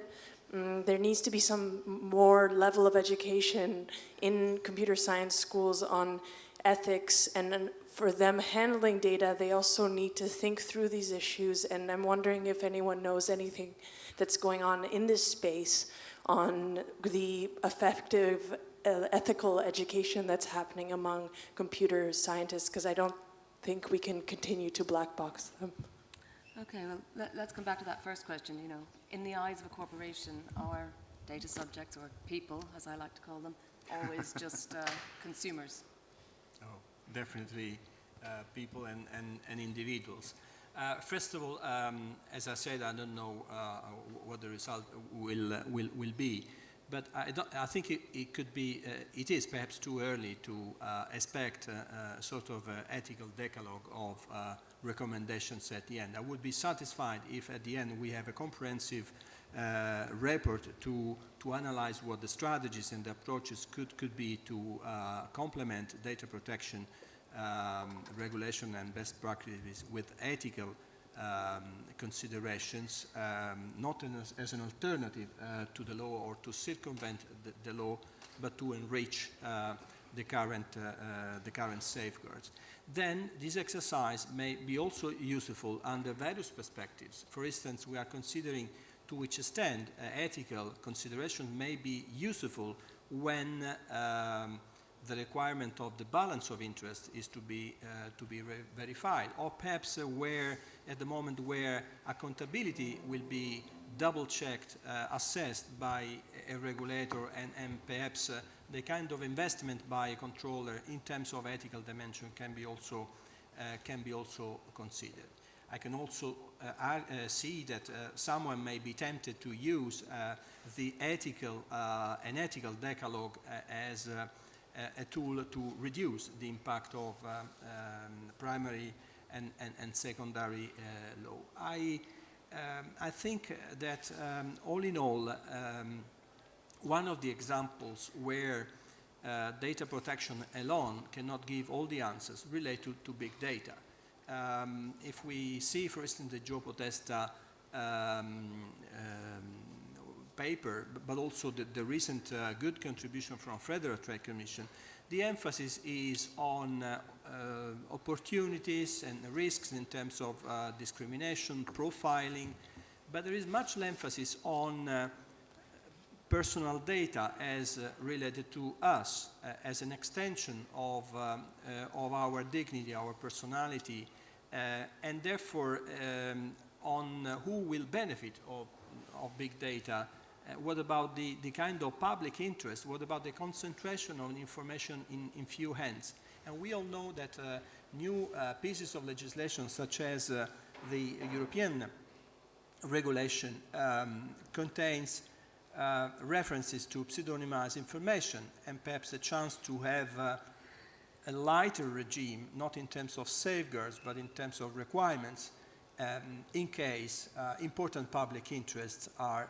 there needs to be some more level of education in computer science schools on ethics, and for them handling data, they also need to think through these issues. And I'm wondering if anyone knows anything that's going on in this space on the effective ethical education that's happening among computer scientists, because I don't think we can continue to black box them. Okay, well, let's come back to that first question. You know, in the eyes of a corporation, are data subjects, or people, as I like to call them, always just consumers? Oh, definitely people and individuals. First of all, as I said, I don't know what the result will be, but I think it could be, it is perhaps too early to expect a sort of ethical decalogue of recommendations at the end. I would be satisfied if at the end we have a comprehensive report to analyze what the strategies and the approaches could be to complement data protection regulation and best practices with ethical considerations, not as an alternative to the law or to circumvent the law, but to enrich the current safeguards. Then this exercise may be also useful under various perspectives. For instance, we are considering to which extent ethical consideration may be useful when the requirement of the balance of interest is to be verified, or perhaps where at the moment where accountability will be double-checked, assessed by a regulator, and perhaps the kind of investment by a controller in terms of ethical dimension can be also considered. I can also see that someone may be tempted to use an ethical decalogue as a tool to reduce the impact of primary and secondary law. I think that all in all, one of the examples where data protection alone cannot give all the answers relate to big data. If we see, for instance, the Joe Podesta paper, but also the recent good contribution from Federal Trade Commission, the emphasis is on opportunities and risks in terms of discrimination, profiling, but there is much emphasis on personal data as related to us, as an extension of our dignity, our personality, and therefore on who will benefit of big data. What about the kind of public interest? What about the concentration of information in few hands? And we all know that new pieces of legislation, such as the European regulation, contains references to pseudonymized information, and perhaps a chance to have a lighter regime, not in terms of safeguards, but in terms of requirements, in case important public interests are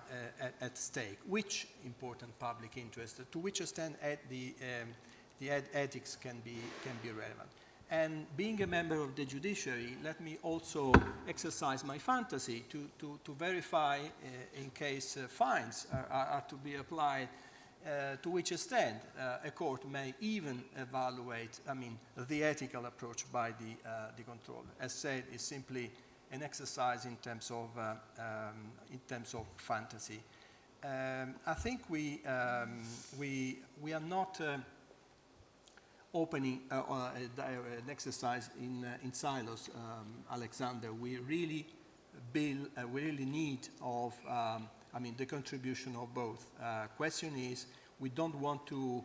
at stake. Which important public interests? To which extent the ethics can be relevant? And being a member of the judiciary, let me also exercise my fantasy to verify in case fines are to be applied to which extent a court may even evaluate, the ethical approach by the controller. As said, it's simply an exercise in terms of fantasy. I think we are not opening an exercise in silos, Alexander. We really need of the contribution of both. Question is, we don't want to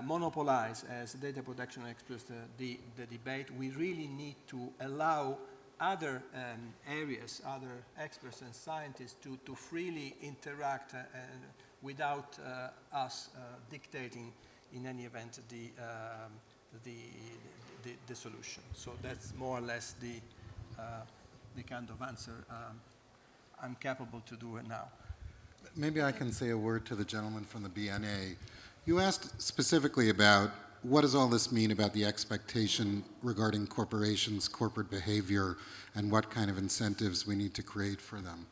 monopolize, as data protection experts, the debate. We really need to allow other areas, other experts and scientists to freely interact without us dictating, in any event, the solution. So that's more or less the kind of answer I'm capable to do it now. Maybe I can say a word to the gentleman from the BNA. You asked specifically about what does all this mean about the expectation regarding corporations, corporate behavior, and what kind of incentives we need to create for them.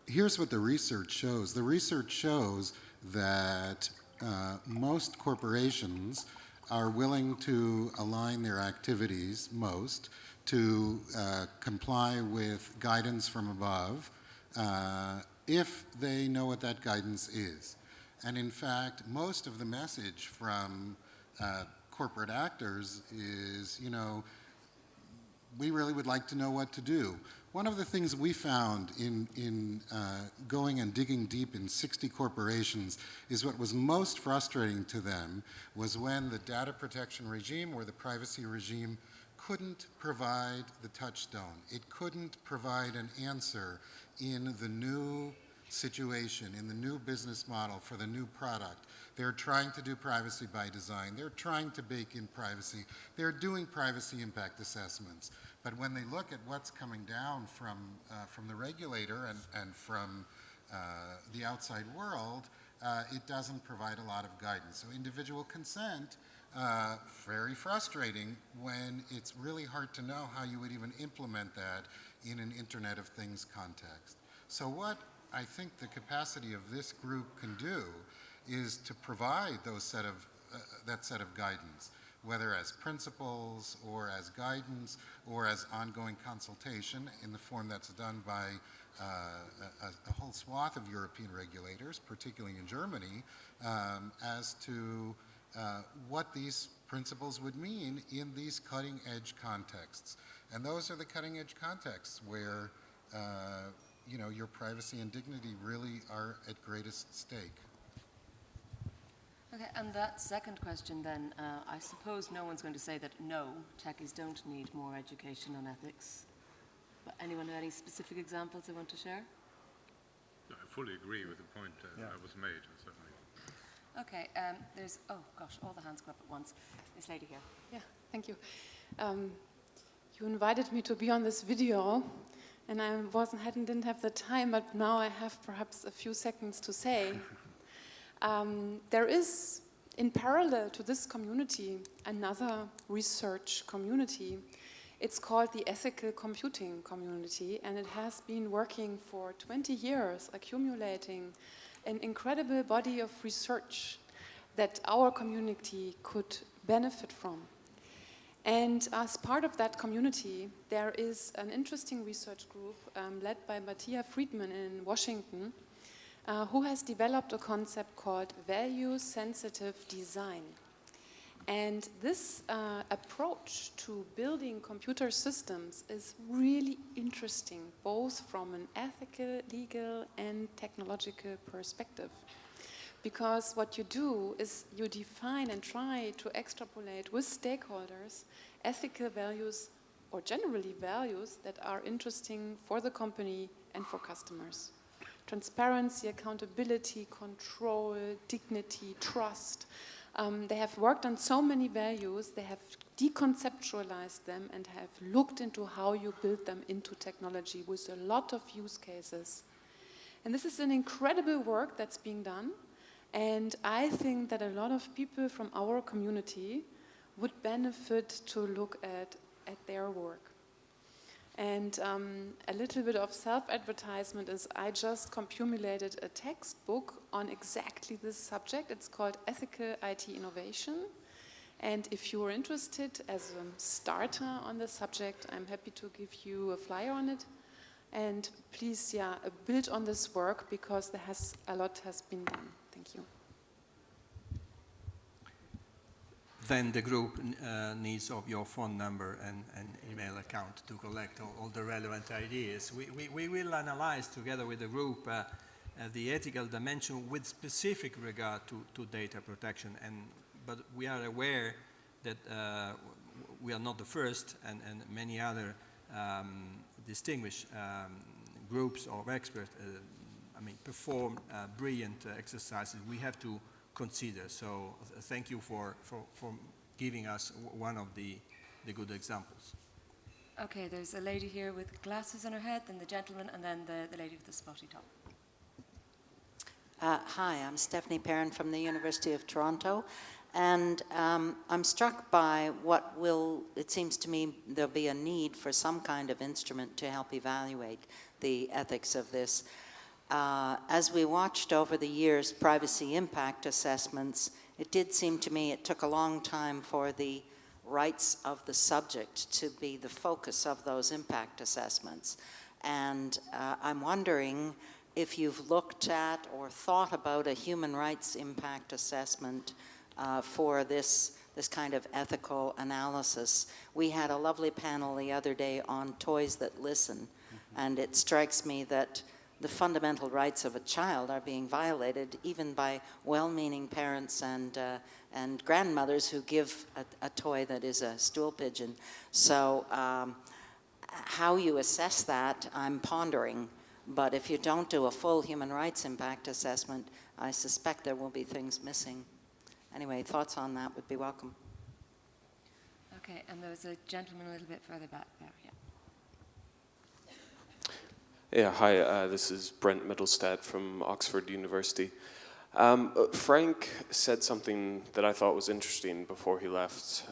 Here's what the research shows. The research shows that most corporations are willing to align their activities, to comply with guidance from above, if they know what that guidance is. And in fact, most of the message from corporate actors is, we really would like to know what to do. One of the things we found in going and digging deep in 60 corporations is what was most frustrating to them was when the data protection regime or the privacy regime couldn't provide the touchstone. It couldn't provide an answer in the new situation, in the new business model for the new product. They're trying to do privacy by design. They're trying to bake in privacy. They're doing privacy impact assessments. But when they look at what's coming down from the regulator and from the outside world, it doesn't provide a lot of guidance. So individual consent, very frustrating when it's really hard to know how you would even implement that in an Internet of Things context. So what I think the capacity of this group can do is to provide that set of guidance, whether as principles or as guidance or as ongoing consultation in the form that's done by a whole swath of European regulators, particularly in Germany, as to what these principles would mean in these cutting-edge contexts. And those are the cutting-edge contexts where your privacy and dignity really are at greatest stake. Okay, and that second question then, I suppose no one's going to say that no, techies don't need more education on ethics. But anyone have any specific examples they want to share? I fully agree with the point that was made, certainly. Okay, there's, oh gosh, all the hands go up at once. This lady here. Yeah, thank you. You invited me to be on this video, and I didn't have the time, but now I have perhaps a few seconds to say. There is, in parallel to this community, another research community. It's called the Ethical Computing Community, and it has been working for 20 years, accumulating an incredible body of research that our community could benefit from. And as part of that community, there is an interesting research group led by Matthias Friedman in Washington, who has developed a concept called value-sensitive design. And this approach to building computer systems is really interesting, both from an ethical, legal, and technological perspective. Because what you do is you define and try to extrapolate with stakeholders ethical values, or generally values that are interesting for the company and for customers. Transparency, accountability, control, dignity, trust. They have worked on so many values, they have deconceptualized them and have looked into how you build them into technology with a lot of use cases. And this is an incredible work that's being done, and I think that a lot of people from our community would benefit to look at their work. And a little bit of self-advertisement is I just accumulated a textbook on exactly this subject. It's called Ethical IT Innovation. And if you're interested as a starter on the subject, I'm happy to give you a flyer on it. And please, build on this work because a lot has been done. Thank you. Then the group needs of your phone number and email account to collect all the relevant ideas. We will analyze together with the group the ethical dimension with specific regard to data protection. But we are aware that we are not the first, and many other distinguished groups of experts perform brilliant exercises we have to consider. So thank you for giving us one of the good examples. Okay, there's a lady here with glasses on her head, then the gentleman, and then the lady with the spotty top. Hi, I'm Stephanie Perrin from the University of Toronto, and I'm struck by it seems to me there'll be a need for some kind of instrument to help evaluate the ethics of this. As we watched over the years privacy impact assessments, it did seem to me it took a long time for the rights of the subject to be the focus of those impact assessments. And I'm wondering if you've looked at or thought about a human rights impact assessment for this kind of ethical analysis. We had a lovely panel the other day on toys that listen, and it strikes me that the fundamental rights of a child are being violated even by well-meaning parents and grandmothers who give a toy that is a stool pigeon. So how you assess that, I'm pondering. But if you don't do a full human rights impact assessment, I suspect there will be things missing. Anyway, thoughts on that would be welcome. Okay, and there was a gentleman a little bit further back there. Yeah, hi, this is Brent Middlestad from Oxford University. Frank said something that I thought was interesting before he left.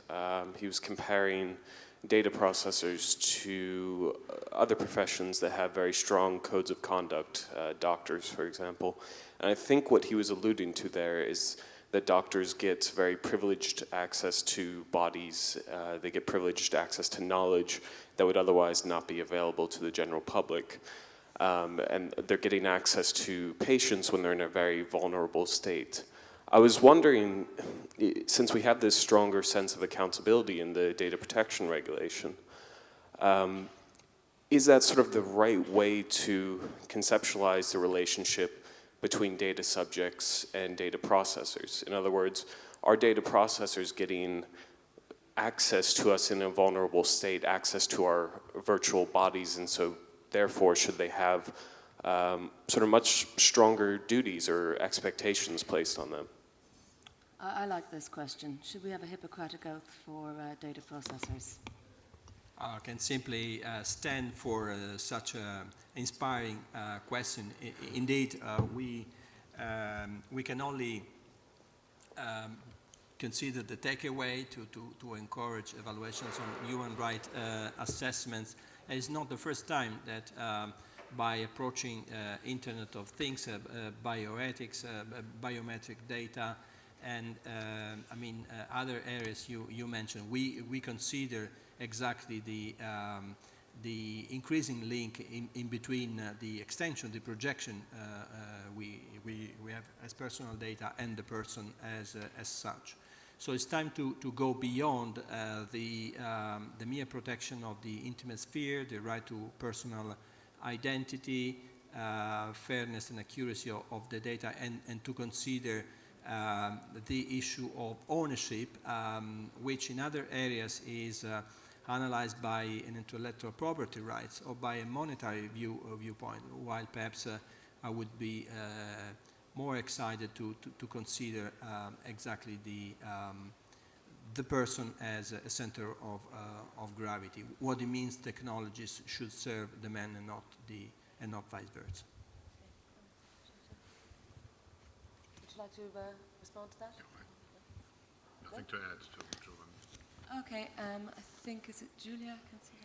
He was comparing data processors to other professions that have very strong codes of conduct, doctors, for example. And I think what he was alluding to there is that doctors get very privileged access to bodies, they get privileged access to knowledge that would otherwise not be available to the general public. And they're getting access to patients when they're in a very vulnerable state. I was wondering, since we have this stronger sense of accountability in the data protection regulation, is that sort of the right way to conceptualize the relationship between data subjects and data processors? In other words, are data processors getting access to us in a vulnerable state, access to our virtual bodies, and so therefore should they have sort of much stronger duties or expectations placed on them? I like this question. Should we have a Hippocratic oath for data processors? I can simply stand for such an inspiring question. Indeed, we can only consider the takeaway to encourage evaluations on human rights assessments. It's not the first time that by approaching Internet of Things, bioethics, biometric data, and other areas you mentioned, we consider exactly the increasing link in between the extension, the projection we have as personal data and the person as such. So it's time to go beyond the mere protection of the intimate sphere, the right to personal identity, fairness and accuracy of the data, and to consider the issue of ownership, which in other areas is analyzed by an intellectual property rights or by a monetary viewpoint, while perhaps I would be more excited to consider exactly the person as a center of gravity. What it means technologies should serve the man and not vice versa. Would you like to respond to that? Nothing to add to Giovanni. Okay, I think, is it Julia? I can see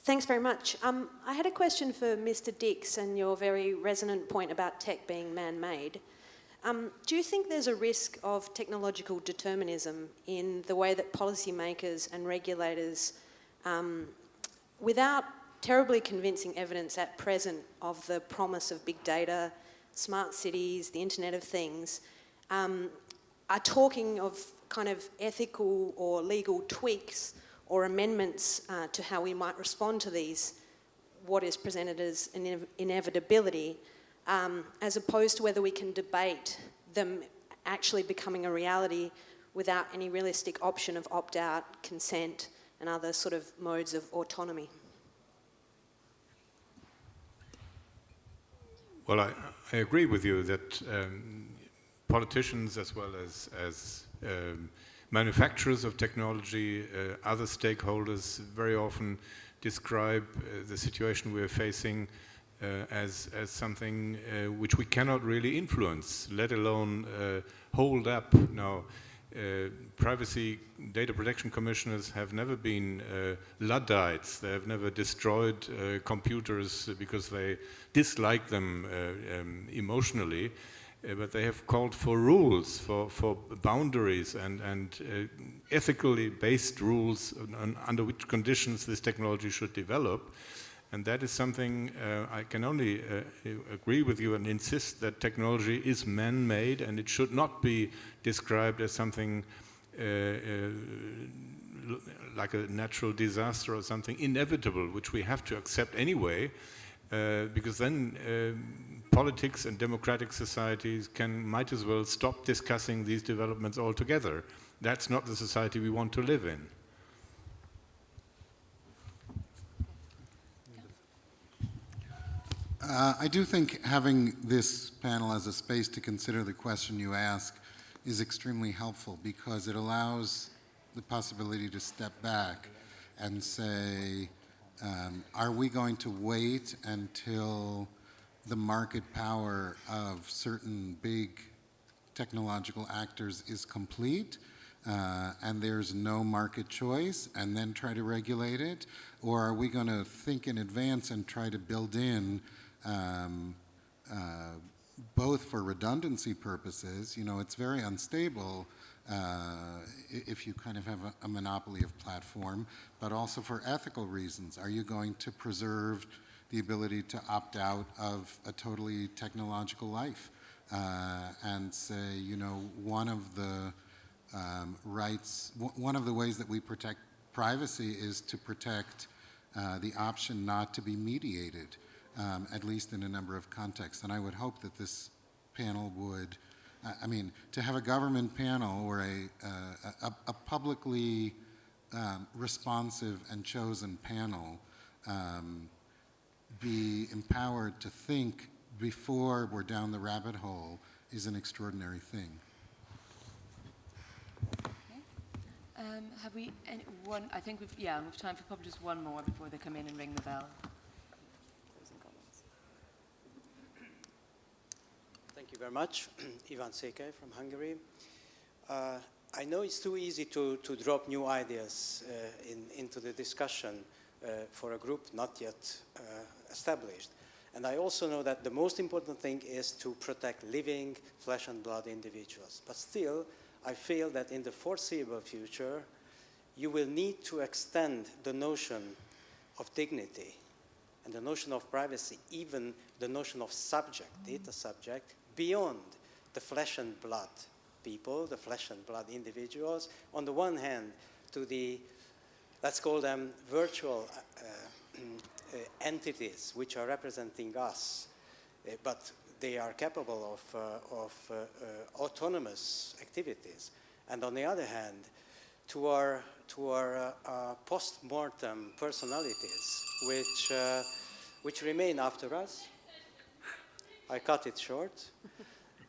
Thanks very much. I had a question for Mr. Dix and your very resonant point about tech being man-made. Do you think there's a risk of technological determinism in the way that policymakers and regulators, without terribly convincing evidence at present of the promise of big data, smart cities, the Internet of Things, are talking of kind of ethical or legal tweaks or amendments to how we might respond to these, what is presented as an inevitability, as opposed to whether we can debate them actually becoming a reality without any realistic option of opt-out, consent, and other sort of modes of autonomy? Well, I agree with you that politicians as well as manufacturers of technology, other stakeholders very often describe the situation we're facing as something which we cannot really influence, let alone hold up. Now, privacy data protection commissioners have never been Luddites. They have never destroyed computers because they dislike them emotionally. But they have called for rules, for boundaries and ethically based rules under which conditions this technology should develop. And that is something I can only agree with you and insist that technology is man-made and it should not be described as something like a natural disaster or something inevitable, which we have to accept anyway, because then politics and democratic societies might as well stop discussing these developments altogether. That's not the society we want to live in. I do think having this panel as a space to consider the question you ask is extremely helpful, because it allows the possibility to step back and say, are we going to wait until the market power of certain big technological actors is complete and there's no market choice, and then try to regulate it? Or are we going to think in advance and try to build in both for redundancy purposes, it's very unstable if you kind of have a monopoly of platform, but also for ethical reasons. Are you going to preserve the ability to opt out of a totally technological life and say, one of the rights, one of the ways that we protect privacy is to protect the option not to be mediated, at least in a number of contexts. And I would hope that this panel would, to have a government panel or a publicly responsive and chosen panel be empowered to think before we're down the rabbit hole is an extraordinary thing. Okay. Have we one? I think we've time for probably just one more before they come in and ring the bell. Thank you very much. Ivan Sekay from Hungary. I know it's too easy to drop new ideas into the discussion for a group not yet established. And I also know that the most important thing is to protect living flesh and blood individuals. But still, I feel that in the foreseeable future, you will need to extend the notion of dignity and the notion of privacy, even the notion of subject, data subject, beyond the flesh and blood people, the flesh and blood individuals. On the one hand, to the, let's call them virtual entities which are representing us, but they are capable of autonomous activities. And on the other hand, to our post-mortem personalities, which remain after us. I cut it short.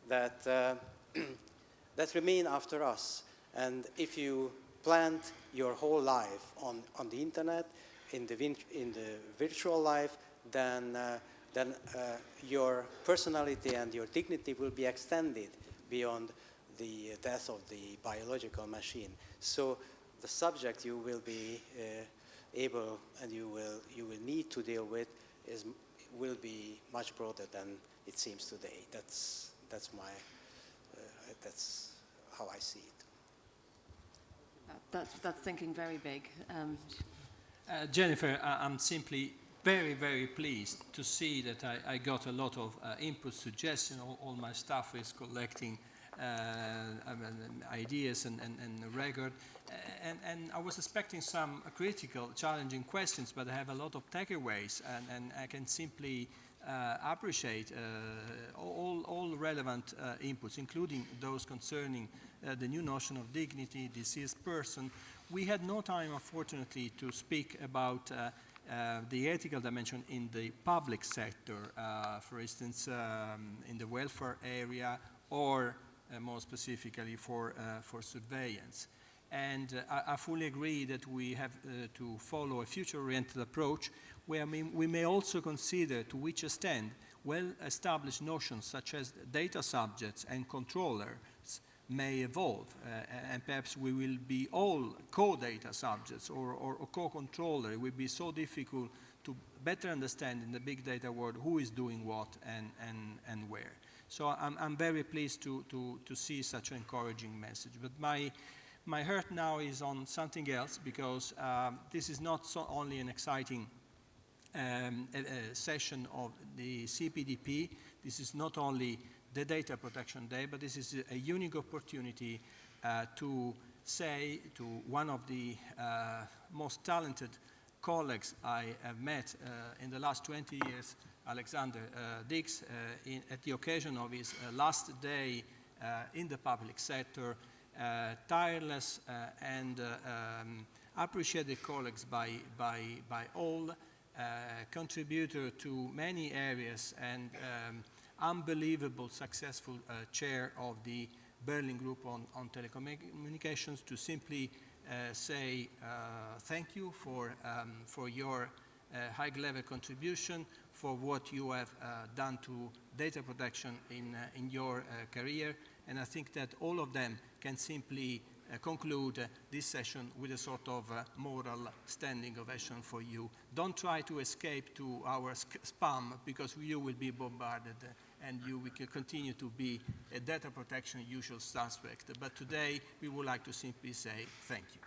That remain after us. And if you plant your whole life on the internet, in the virtual life, then your personality and your dignity will be extended beyond the death of the biological machine. So the subject you will be able and you will need to deal with will be much broader than it seems today. That's how I see it. That's thinking very big. Jennifer, I'm simply very, very pleased to see that I got a lot of input, suggestions. All my staff is collecting ideas and record. And I was expecting some critical, challenging questions, but I have a lot of takeaways, and I can simply appreciate all relevant inputs, including those concerning the new notion of dignity, deceased person. We had no time, unfortunately, to speak about the ethical dimension in the public sector, for instance, in the welfare area, or more specifically for surveillance. And I fully agree that we have to follow a future-oriented approach where we may also consider to which extent well-established notions such as data subjects and controllers may evolve, and perhaps we will be all co-data subjects or co-controller. It will be so difficult to better understand in the big data world who is doing what and where. So I'm very pleased to see such an encouraging message. But my heart now is on something else, because this is not only an exciting session of the CPDP. This is not only the Data Protection Day, but this is a unique opportunity to say to one of the most talented colleagues I have met in the last 20 years, Alexander Dix, at the occasion of his last day in the public sector, tireless and appreciated colleagues by all, contributor to many areas, and unbelievable successful chair of the Berlin Group on telecommunications, to simply say thank you for your high-level contribution, for what you have done to data protection in your career. And I think that all of them can simply conclude this session with a sort of moral standing ovation for you. Don't try to escape to our spam, because you will be bombarded and you will continue to be a data protection usual suspect. But today we would like to simply say thank you.